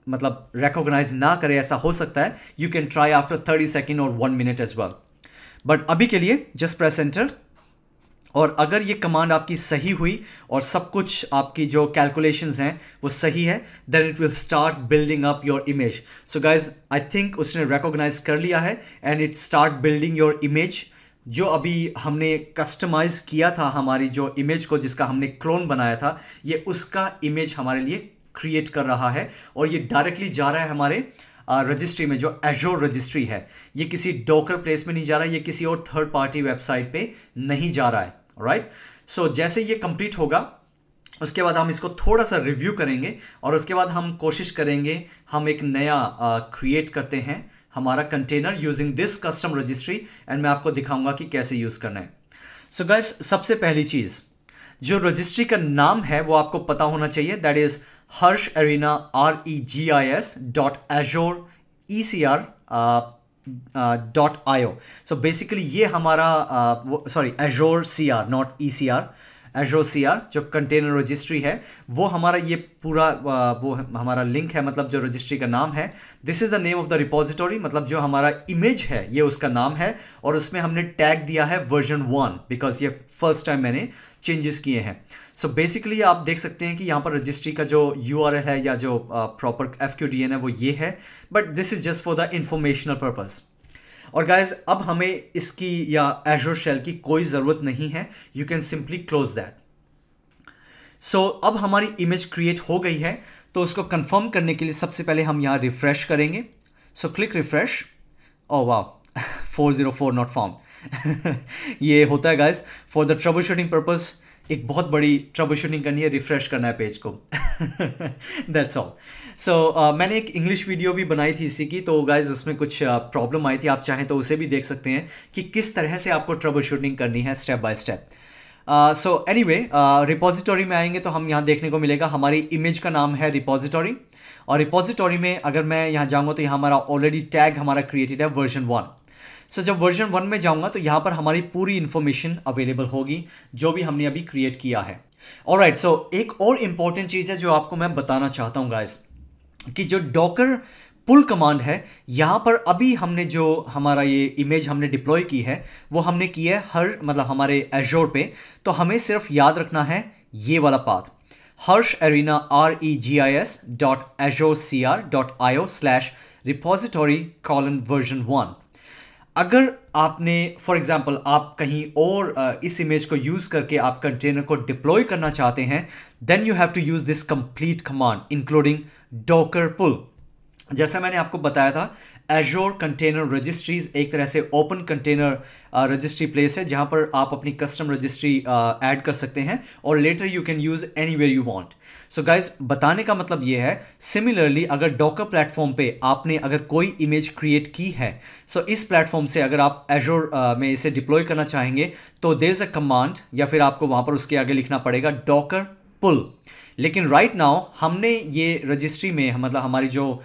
मतलब रिकॉग्नाइज ना करे, ऐसा हो सकता है। You can try after 30 second और 1 मिनट एज वेल। बट अभी के लिए जस्ट प्रेस एंटर। और अगर ये कमांड आपकी सही हुई और सब कुछ आपकी जो कैलकुलेशंस हैं वो सही है, then it will start building up your image. So guys I think उसने रिकॉग्नाइज कर लिया है and it start building your image. जो अभी हमने कस्टमाइज किया था हमारी जो इमेज को, जिसका हमने क्लोन बनाया था, ये उसका इमेज हमारे लिए क्रिएट कर रहा है। और ये डायरेक्टली जा रहा है हमारे रजिस्ट्री में, जो एजोर रजिस्ट्री है। ये किसी डॉकर प्लेस में नहीं जा रहा है, ये किसी और थर्ड पार्टी वेबसाइट पे नहीं जा रहा है। राइट, सो जैसे ये कंप्लीट होगा उसके बाद हम इसको थोड़ा सा रिव्यू करेंगे और उसके बाद हम कोशिश करेंगे हम एक नया क्रिएट करते हैं हमारा container using this custom registry, and मैं आपको दिखाऊंगा कि कैसे यूज करना है। सो गाइस, सबसे पहली चीज, जो रजिस्ट्री का नाम है वो आपको पता होना चाहिए। That is Harsh arena REGIS.azure .io। So basically ये हमारा Azure CR, not ECR, Azure CR जो कंटेनर रजिस्ट्री है, वो हमारा ये पूरा वो हमारा लिंक है, मतलब जो रजिस्ट्री का नाम है। This is the name of the repository, मतलब जो हमारा इमेज है ये उसका नाम है। और उसमें हमने टैग दिया है वर्जन 1, बिकॉज ये फर्स्ट टाइम मैंने चेंजेस किए हैं। सो बेसिकली आप देख सकते हैं कि यहाँ पर रजिस्ट्री का जो URL है या जो प्रॉपर FQDN है वो ये है, but this is just for the informational purpose. और गाइज, अब हमें इसकी या एजोर शेल की कोई ज़रूरत नहीं है। You can simply close that. So अब हमारी इमेज क्रिएट हो गई है, तो उसको कंफर्म करने के लिए सबसे पहले हम यहाँ रिफ्रेश करेंगे। So click refresh. ओह वाह, 404 नॉट फाउंड। ये होता है guys for the trouble shooting purpose. एक बहुत बड़ी ट्रबल शूटिंग करनी है, रिफ्रेश करना है पेज को। That's all. सो मैंने एक इंग्लिश वीडियो भी बनाई थी इसी की, तो गाइज उसमें कुछ प्रॉब्लम आई थी। आप चाहें तो उसे भी देख सकते हैं कि किस तरह से आपको ट्रबल शूटिंग करनी है step by step. So anyway, repository में आएंगे तो हम यहाँ देखने को मिलेगा हमारी इमेज का नाम है रिपोजिटरी। और रिपोजिटरी में अगर मैं यहाँ जाऊँगा तो यहाँ हमारा ऑलरेडी टैग हमारा क्रिएटेड है वर्जन 1। सो जब वर्जन 1 में जाऊंगा तो यहाँ पर हमारी पूरी इन्फॉर्मेशन अवेलेबल होगी जो भी हमने अभी क्रिएट किया है। ऑलराइट, सो एक और इम्पॉर्टेंट चीज़ है जो आपको मैं बताना चाहता हूँ गाइस, कि जो डॉकर पुल कमांड है, यहाँ पर अभी हमने जो हमारा ये इमेज हमने डिप्लॉय की है वो हमने की है मतलब हमारे एजोर पे। तो हमें सिर्फ याद रखना है ये वाला पाथ, हर्ष एरिना REGIS.azure.io/repository:version1। अगर आपने फॉर एग्जांपल आप कहीं और इस इमेज को यूज करके आप कंटेनर को डिप्लॉय करना चाहते हैं, then you have to use this complete command including docker pull. जैसा मैंने आपको बताया था, एजोर कंटेनर रजिस्ट्रीज एक तरह से ओपन कंटेनर रजिस्ट्री प्लेस है जहां पर आप अपनी कस्टम रजिस्ट्री ऐड कर सकते हैं और later you can use anywhere you want. So guys, बताने का मतलब ये है, सिमिलरली अगर डॉकर प्लेटफॉर्म पे आपने अगर कोई इमेज क्रिएट की है, सो इस प्लेटफॉर्म से अगर आप एजोर में इसे डिप्लॉय करना चाहेंगे तो देयर इज अ कमांड, या फिर आपको वहां पर उसके आगे लिखना पड़ेगा डॉकर पुल। लेकिन राइट नाउ हमने ये रजिस्ट्री में, मतलब हमारी जो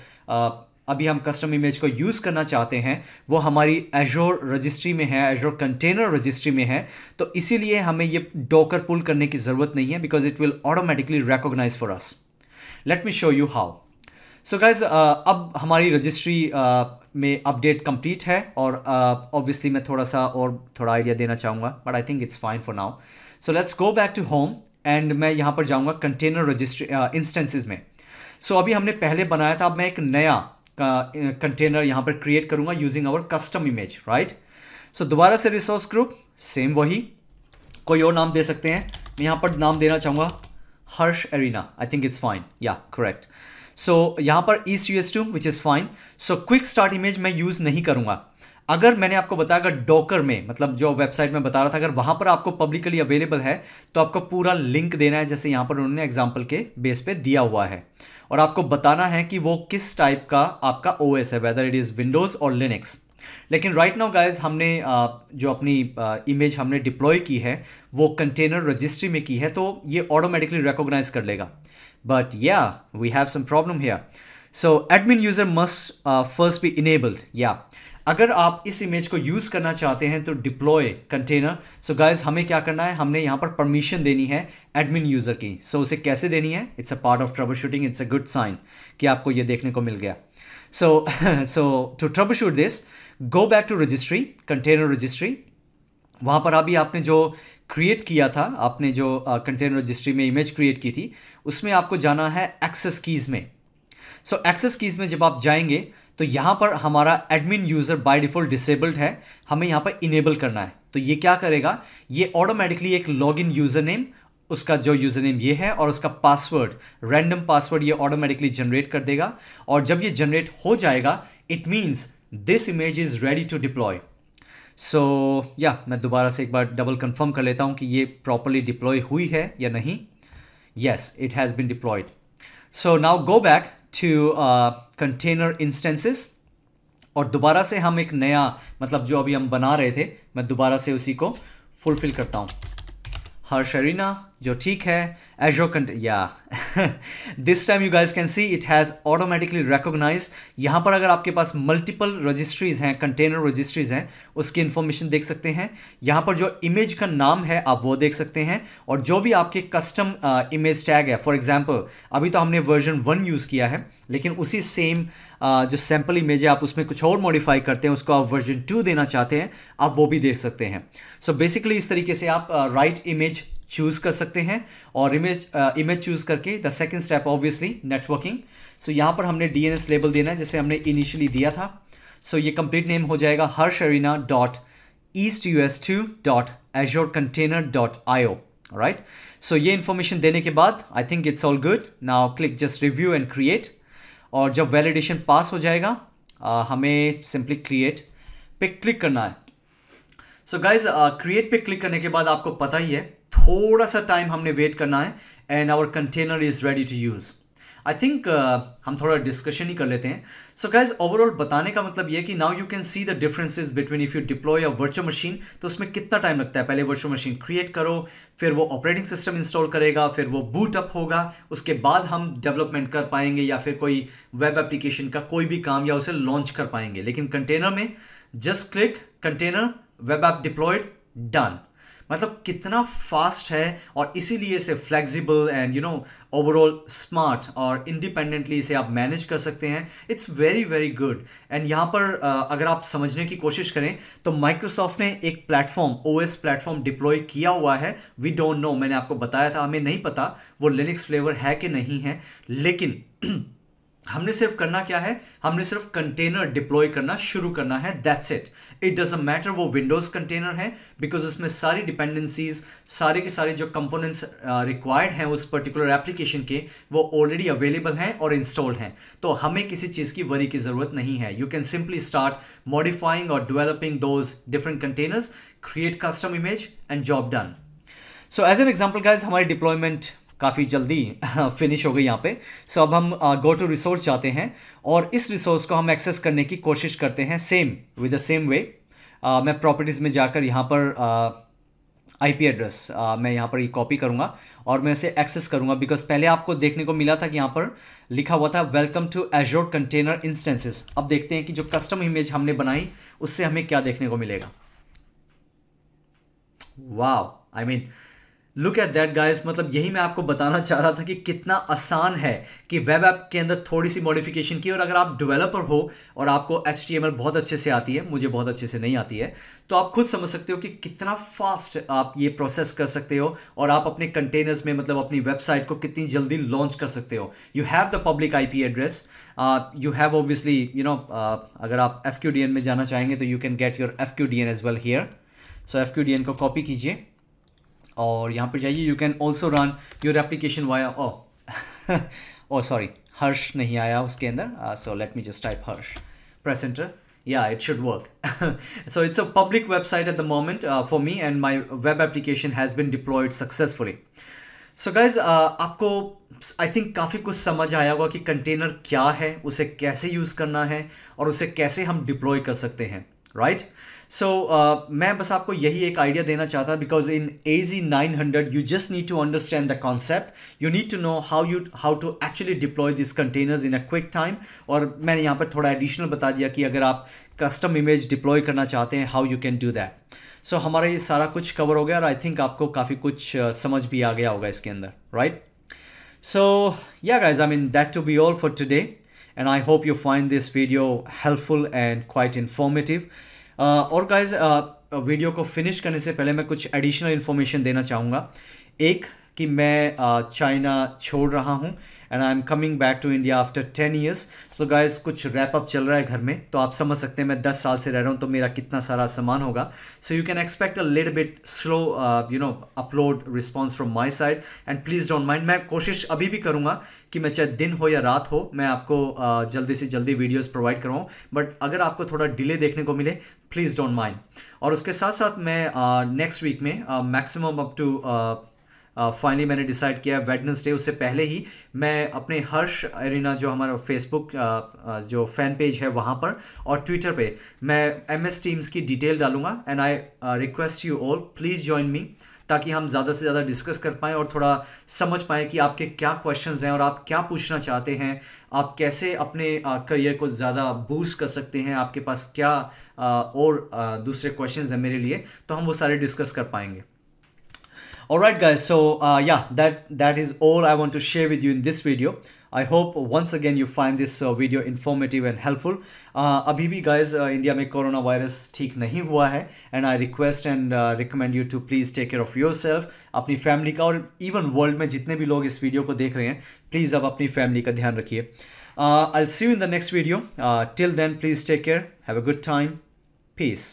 अभी हम कस्टम इमेज को यूज़ करना चाहते हैं वो हमारी एजोर रजिस्ट्री में है, एजोर कंटेनर रजिस्ट्री में है। तो इसीलिए हमें ये डॉकर पुल करने की ज़रूरत नहीं है, because it will automatically recognise for us. Let me show you how. So guys, अब हमारी रजिस्ट्री में अपडेट कंप्लीट है और ऑब्वियसली मैं थोड़ा आइडिया देना चाहूँगा, but I think it's fine for now. So let's go back to home and मैं यहाँ पर जाऊँगा कंटेनर रजिस्ट्री इंस्टेंसेस में। सो अभी हमने पहले बनाया था, अब मैं एक नया कंटेनर यहाँ पर क्रिएट करूँगा using our custom image, right. So दोबारा से रिसोर्स ग्रुप, सेम वही, कोई और नाम दे सकते हैं। मैं यहाँ पर नाम देना चाहूँगा Harsh arena, I think it's fine, या करेक्ट। सो यहाँ पर east US2 which is fine. So quick start image मैं यूज़ नहीं करूँगा। अगर मैंने आपको बताया अगर डॉकर में, मतलब जो वेबसाइट में बता रहा था, अगर वहाँ पर आपको पब्लिकली अवेलेबल है तो आपको पूरा लिंक देना है, जैसे यहाँ पर उन्होंने एग्जाम्पल के बेस पे दिया हुआ है, और आपको बताना है कि वो किस टाइप का आपका OS है, वेदर इट इज़ विंडोज़ और लिनक्स। लेकिन राइट नाउ गाइज हमने जो अपनी इमेज हमने डिप्लॉय की है वो कंटेनर रजिस्ट्री में की है, तो ये ऑटोमेटिकली रिकॉग्नाइज कर लेगा। But yeah we have some problem here. So admin user must first be enabled. या अगर आप इस इमेज को यूज़ करना चाहते हैं तो डिप्लॉय कंटेनर, सो गाइज हमें क्या करना है, हमने यहाँ पर परमिशन देनी है एडमिन यूज़र की। सो उसे कैसे देनी है, it's a part of troubleshooting, it's a good sign कि आपको ये देखने को मिल गया। So to troubleshoot this, go back to registry, container registry. वहाँ पर अभी आपने जो क्रिएट किया था, आपने जो कंटेनर रजिस्ट्री में इमेज क्रिएट की थी, उसमें आपको जाना है एक्सेस कीज़ में। सो एक्सेस कीज़ में जब आप जाएंगे तो यहाँ पर हमारा admin user by default disabled है, हमें यहाँ पर इनेबल करना है। तो ये क्या करेगा, ये ऑटोमेटिकली एक लॉगिन यूज़र नेम, उसका जो यूज़र नेम ये है और उसका पासवर्ड, रैंडम पासवर्ड ये ऑटोमेटिकली जनरेट कर देगा। और जब ये जनरेट हो जाएगा it means this image is ready to deploy. So या मैं दोबारा से एक बार डबल कंफर्म कर लेता हूँ कि ये प्रॉपरली डिप्लॉय हुई है या नहीं। Yes, it has been deployed. So now go back to container instances और दोबारा से हम एक नया, मतलब जो अभी हम बना रहे थे, मैं दोबारा से उसी को फुलफिल करता हूँ। हर्ष अरीना, जो ठीक है, एजोर कंट, yeah this time you guys can see it has automatically recognise. यहाँ पर अगर आपके पास मल्टीपल रजिस्ट्रीज हैं, कंटेनर रजिस्ट्रीज हैं, उसकी इन्फॉर्मेशन देख सकते हैं। यहाँ पर जो इमेज का नाम है आप वो देख सकते हैं, और जो भी आपके कस्टम इमेज टैग है, फॉर एग्जांपल अभी तो हमने वर्जन 1 यूज़ किया है, लेकिन उसी सेम जो सैम्पल इमेज है आप उसमें कुछ और मॉडिफाई करते हैं, उसको आप वर्जन 2 देना चाहते हैं, आप वो भी देख सकते हैं। सो बेसिकली इस तरीके से आप राइट इमेज चूज़ कर सकते हैं, और इमेज चूज़ करके the second step obviously networking. So यहाँ पर हमने DNS लेबल देना है जैसे हमने इनिशियली दिया था। सो ये कंप्लीट नेम हो जाएगा harsharina.eastus2.azurecontainer.io, राइट। सो ये इन्फॉर्मेशन देने के बाद आई think it's all good. Now click just review and create, और जब वैलिडेशन पास हो जाएगा हमें सिंपली क्रिएट पे क्लिक करना है। सो गाइज क्रिएट पे क्लिक करने के बाद आपको पता ही है थोड़ा सा टाइम हमने वेट करना है, and our container is ready to use. I think हम थोड़ा डिस्कशन ही कर लेते हैं। सो गाइज ओवरऑल बताने का मतलब ये कि now you can see the differences between if you deploy a virtual machine, तो उसमें कितना टाइम लगता है। पहले वर्चुअल मशीन क्रिएट करो, फिर वो ऑपरेटिंग सिस्टम इंस्टॉल करेगा, फिर वो बूट अप होगा, उसके बाद हम डेवलपमेंट कर पाएंगे या फिर कोई वेब एप्लीकेशन का कोई भी काम या उसे लॉन्च कर पाएंगे। लेकिन कंटेनर में just click container, web app deployed, done. मतलब कितना फास्ट है, और इसीलिए इसे फ्लेक्सिबल एंड ओवरऑल स्मार्ट और इंडिपेंडेंटली इसे आप मैनेज कर सकते हैं। It's very very good. And यहाँ पर अगर आप समझने की कोशिश करें तो माइक्रोसॉफ्ट ने एक प्लेटफॉर्म, OS प्लेटफॉर्म डिप्लॉय किया हुआ है। वी डोंट नो, मैंने आपको बताया था, हमें नहीं पता वो लिनक्स फ्लेवर है कि नहीं है, लेकिन हमने सिर्फ करना क्या है, हमने सिर्फ कंटेनर डिप्लॉय करना शुरू करना है, that's it. It doesn't matter वो विंडोज़ कंटेनर है, बिकॉज उसमें सारी डिपेंडेंसीज, सारे के सारे जो कंपोनेंट्स रिक्वायर्ड हैं उस पर्टिकुलर एप्लीकेशन के, वो ऑलरेडी अवेलेबल हैं और इंस्टॉल्ड हैं। तो हमें किसी चीज़ की वरी की ज़रूरत नहीं है। You can simply start modifying और developing those different containers, create custom image and job done. So as an example guys, हमारी डिप्लॉयमेंट काफ़ी जल्दी फिनिश हो गई यहाँ पे। सो अब हम गो टू रिसोर्स जाते हैं और इस रिसोर्स को हम एक्सेस करने की कोशिश करते हैं same with the same way. मैं प्रॉपर्टीज़ में जाकर यहाँ पर IP एड्रेस मैं यहाँ पर ये कॉपी करूँगा और मैं इसे एक्सेस करूँगा, बिकॉज पहले आपको देखने को मिला था कि यहाँ पर लिखा हुआ था welcome to Azure container instances. अब देखते हैं कि जो कस्टम इमेज हमने बनाई उससे हमें क्या देखने को मिलेगा। Wow, I mean look at that guys. मतलब यही मैं आपको बताना चाह रहा था कि कितना आसान है कि वेब ऐप के अंदर थोड़ी सी मॉडिफिकेशन की, और अगर आप डेवलपर हो और आपको HTML बहुत अच्छे से आती है, मुझे बहुत अच्छे से नहीं आती है, तो आप खुद समझ सकते हो कि कितना फास्ट आप ये प्रोसेस कर सकते हो और आप अपने कंटेनर्स में, मतलब अपनी वेबसाइट को कितनी जल्दी लॉन्च कर सकते हो। You have the public IP address, you have obviously अगर आप FQDN में जाना चाहेंगे तो you can get your FQDN as well here. So FQDN को कॉपी कीजिए और यहाँ पर जाइए। You can also run your application via oh sorry, Harsh नहीं आया उसके अंदर। So let me just type Harsh, press enter, yeah, it should work. So it's a public website at the moment for me, and my web application has been deployed successfully. So guys, आपको I think काफ़ी कुछ समझ आया होगा कि container क्या है, उसे कैसे यूज़ करना है और उसे कैसे हम डिप्लॉय कर सकते हैं। राइट। सो मैं बस आपको यही एक आइडिया देना चाहता, because in AZ900 you just need to understand the concept, you need to know how to actually deploy this containers in a quick time. और मैंने यहाँ पर थोड़ा एडिशनल बता दिया कि अगर आप कस्टम इमेज डिप्लॉय करना चाहते हैं, how you can do that. So हमारा ये सारा कुछ कवर हो गया और आई थिंक आपको काफ़ी कुछ समझ भी आ गया होगा इसके अंदर, right. So yeah guys, I mean that to be all for today, and I hope you find this video helpful and quite informative. और guys, वीडियो को फिनिश करने से पहले मैं कुछ एडिशनल इन्फॉर्मेशन देना चाहूँगा। एक कि मैं चाइना छोड़ रहा हूँ and I am coming back to India after 10 years। So guys कुछ रैप अप चल रहा है घर में, तो आप समझ सकते हैं मैं 10 साल से रह रहा हूँ तो मेरा कितना सारा सामान होगा। So you can expect a little bit slow upload response from my side, and please don't mind. मैं कोशिश अभी भी करूँगा कि मैं चाहे दिन हो या रात हो, मैं आपको जल्दी से जल्दी वीडियोज़ प्रोवाइड करवाऊँ, बट अगर आपको थोड़ा डिले देखने को मिले प्लीज़ डोंट माइंड। और उसके साथ साथ मैं नेक्स्ट वीक में मैक्सिमम अप टू फाइनली मैंने डिसाइड किया वेडनेसडे, उससे पहले ही मैं अपने हर्ष एरिना जो हमारा फेसबुक जो फैन पेज है वहाँ पर और ट्विटर पे मैं MS टीम्स की डिटेल डालूंगा। And I request you all please join me, ताकि हम ज़्यादा से ज़्यादा डिस्कस कर पाएँ और थोड़ा समझ पाएँ कि आपके क्या क्वेश्चंस हैं और आप क्या पूछना चाहते हैं, आप कैसे अपने करियर को ज़्यादा बूस्ट कर सकते हैं, आपके पास क्या और दूसरे क्वेश्चंस हैं मेरे लिए, तो हम वो सारे डिस्कस कर पाएंगे। Alright guys, so yeah, that is all I want to share with you in this video. I hope once again you find this video informative and helpful. अभी भी guys इंडिया में कोरोना वायरस ठीक नहीं हुआ है, and I request and recommend you to please take care of yourself, अपनी family का, और इवन वर्ल्ड में जितने भी लोग इस वीडियो को देख रहे हैं प्लीज़ अब अपनी फैमिली का ध्यान रखिए। I'll see you in the next video. Till then, please take care. Have a good time. Peace.